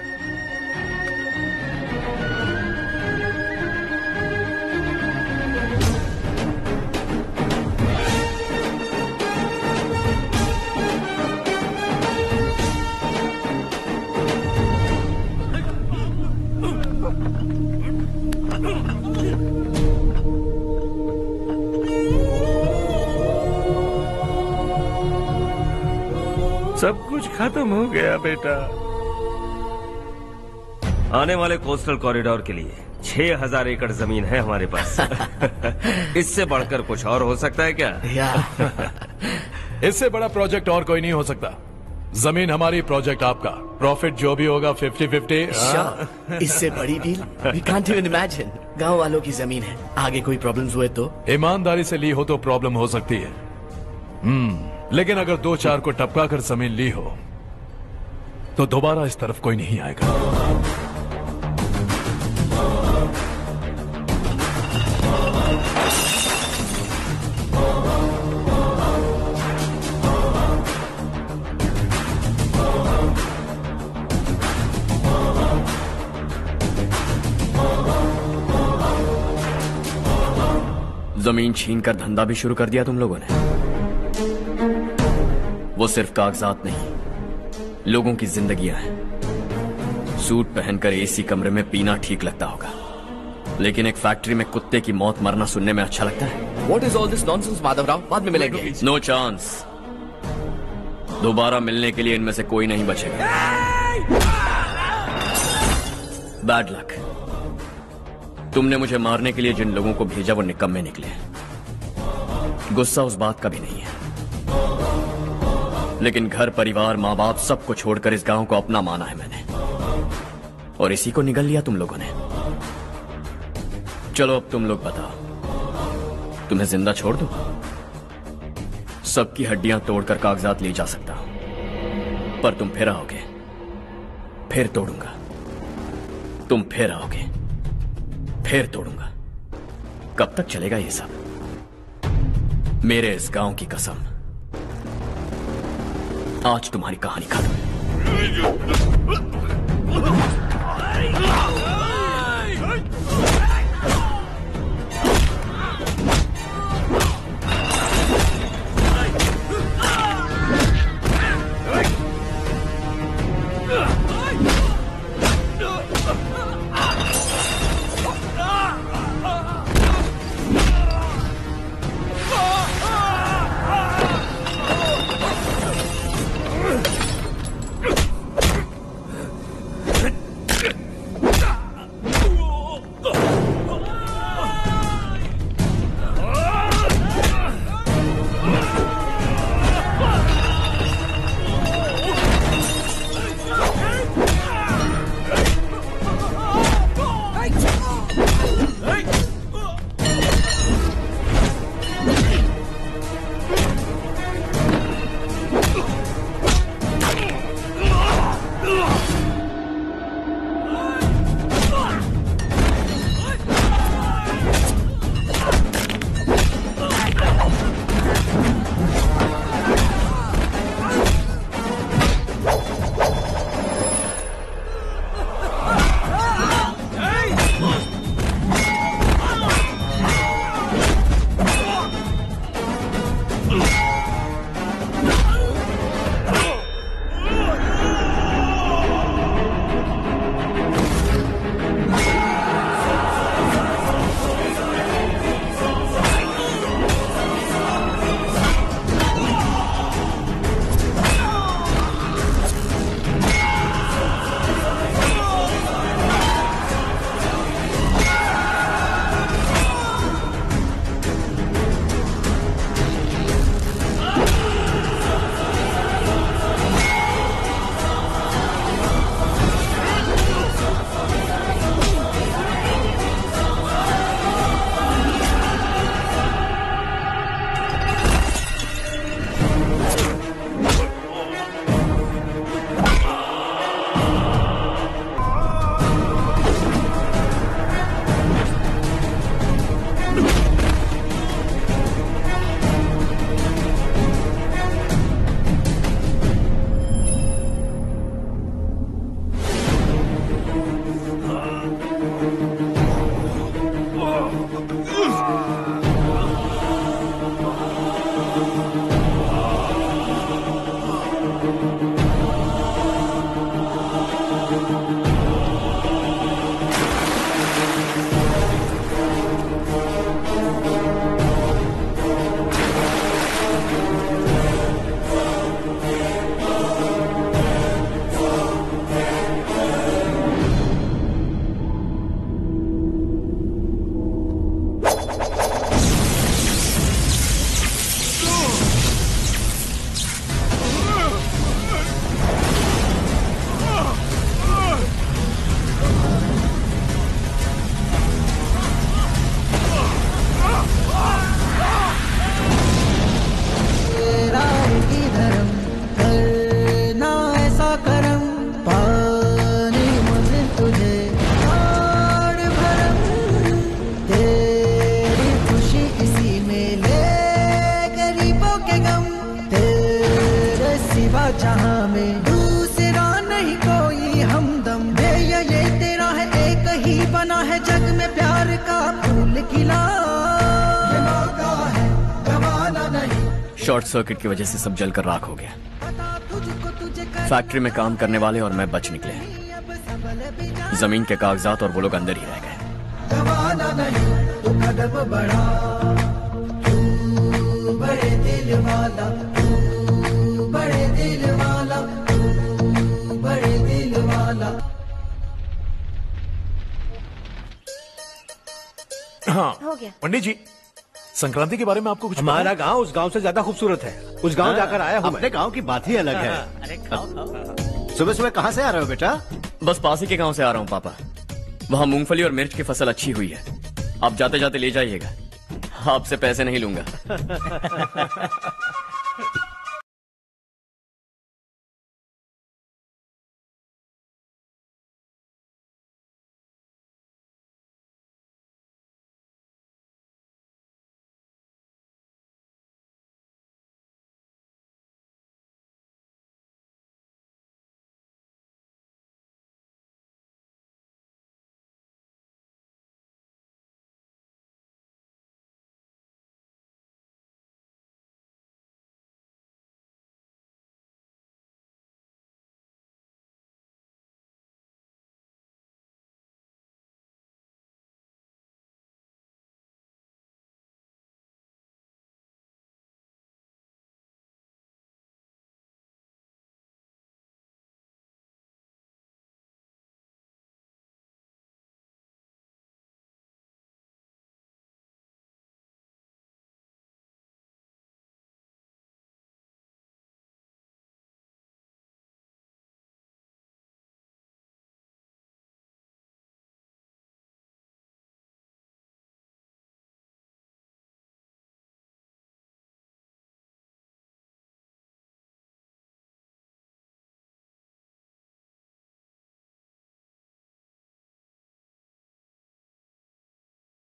S3: सब कुछ खत्म हो गया बेटा। आने वाले कोस्टल कॉरिडोर के लिए 6000 एकड़ जमीन है हमारे पास। इससे बढ़कर कुछ और हो सकता है क्या?
S7: इससे बड़ा प्रोजेक्ट और कोई नहीं हो सकता। जमीन हमारी, प्रोजेक्ट आपका। प्रॉफिट जो भी होगा 50-50।
S16: इससे बड़ी deal we can't even imagine. गांव वालों की जमीन है, आगे कोई प्रॉब्लम्स हुए तो?
S7: ईमानदारी से ली हो तो प्रॉब्लम हो सकती है, लेकिन अगर 2-4 को टपका कर जमीन ली हो तो दोबारा इस तरफ कोई नहीं आएगा।
S1: जमीन छीनकर धंधा भी शुरू कर दिया तुम लोगों ने। वो सिर्फ कागजात नहीं, लोगों की जिंदगियां हैं। सूट पहनकर एसी कमरे में पीना ठीक लगता होगा, लेकिन एक फैक्ट्री में कुत्ते की मौत मरना सुनने में अच्छा लगता है।
S16: What is all this nonsense, Madhavrao? बाद में मिलेंगे।
S1: No chance. दोबारा मिलने के लिए इनमें से कोई नहीं बचेगा। Bad luck. तुमने मुझे मारने के लिए जिन लोगों को भेजा वो निकम्मे निकले। गुस्सा उस बात का भी नहीं है, लेकिन घर परिवार माँ बाप सबको छोड़कर इस गांव को अपना माना है मैंने, और इसी को निगल लिया तुम लोगों ने। चलो अब तुम लोग बताओ, तुम्हें जिंदा छोड़ दूं? सबकी हड्डियां तोड़कर कागजात ले जा सकता हूं, पर तुम फिर आओगे, फिर तोड़ूंगा। तुम फिर आओगे, फिर तोड़ूंगा। कब तक चलेगा ये सब? मेरे इस गांव की कसम, आज तुम्हारी कहानी खत्म।
S13: है जग में प्यार का फूल खिला, ये मौका है गवाना नहीं।
S1: शॉर्ट सर्किट की वजह से सब जलकर राख हो गया। फैक्ट्री में काम करने वाले और मैं बच निकले। जमीन के कागजात और वो लोग अंदर ही रह गए।
S13: गवाना नहीं तो कदम बढ़ा, तू बड़े दिल वाला, तू बड़े दिल वाला, तू बड़े दिल वाला।
S7: हाँ
S4: हो गया।
S7: पंडित जी, संक्रांति के बारे में आपको कुछ
S9: हमारा गांव उस गांव से ज्यादा खूबसूरत है। उस गांव जाकर आया हूँ।
S6: अपने गांव की बात ही अलग है। सुबह सुबह कहाँ से आ रहे हो बेटा?
S1: बस पास ही के गांव से आ रहा हूँ पापा। वहाँ मूंगफली और मिर्च की फसल अच्छी हुई है। आप जाते जाते ले जाइएगा। आपसे पैसे नहीं लूंगा।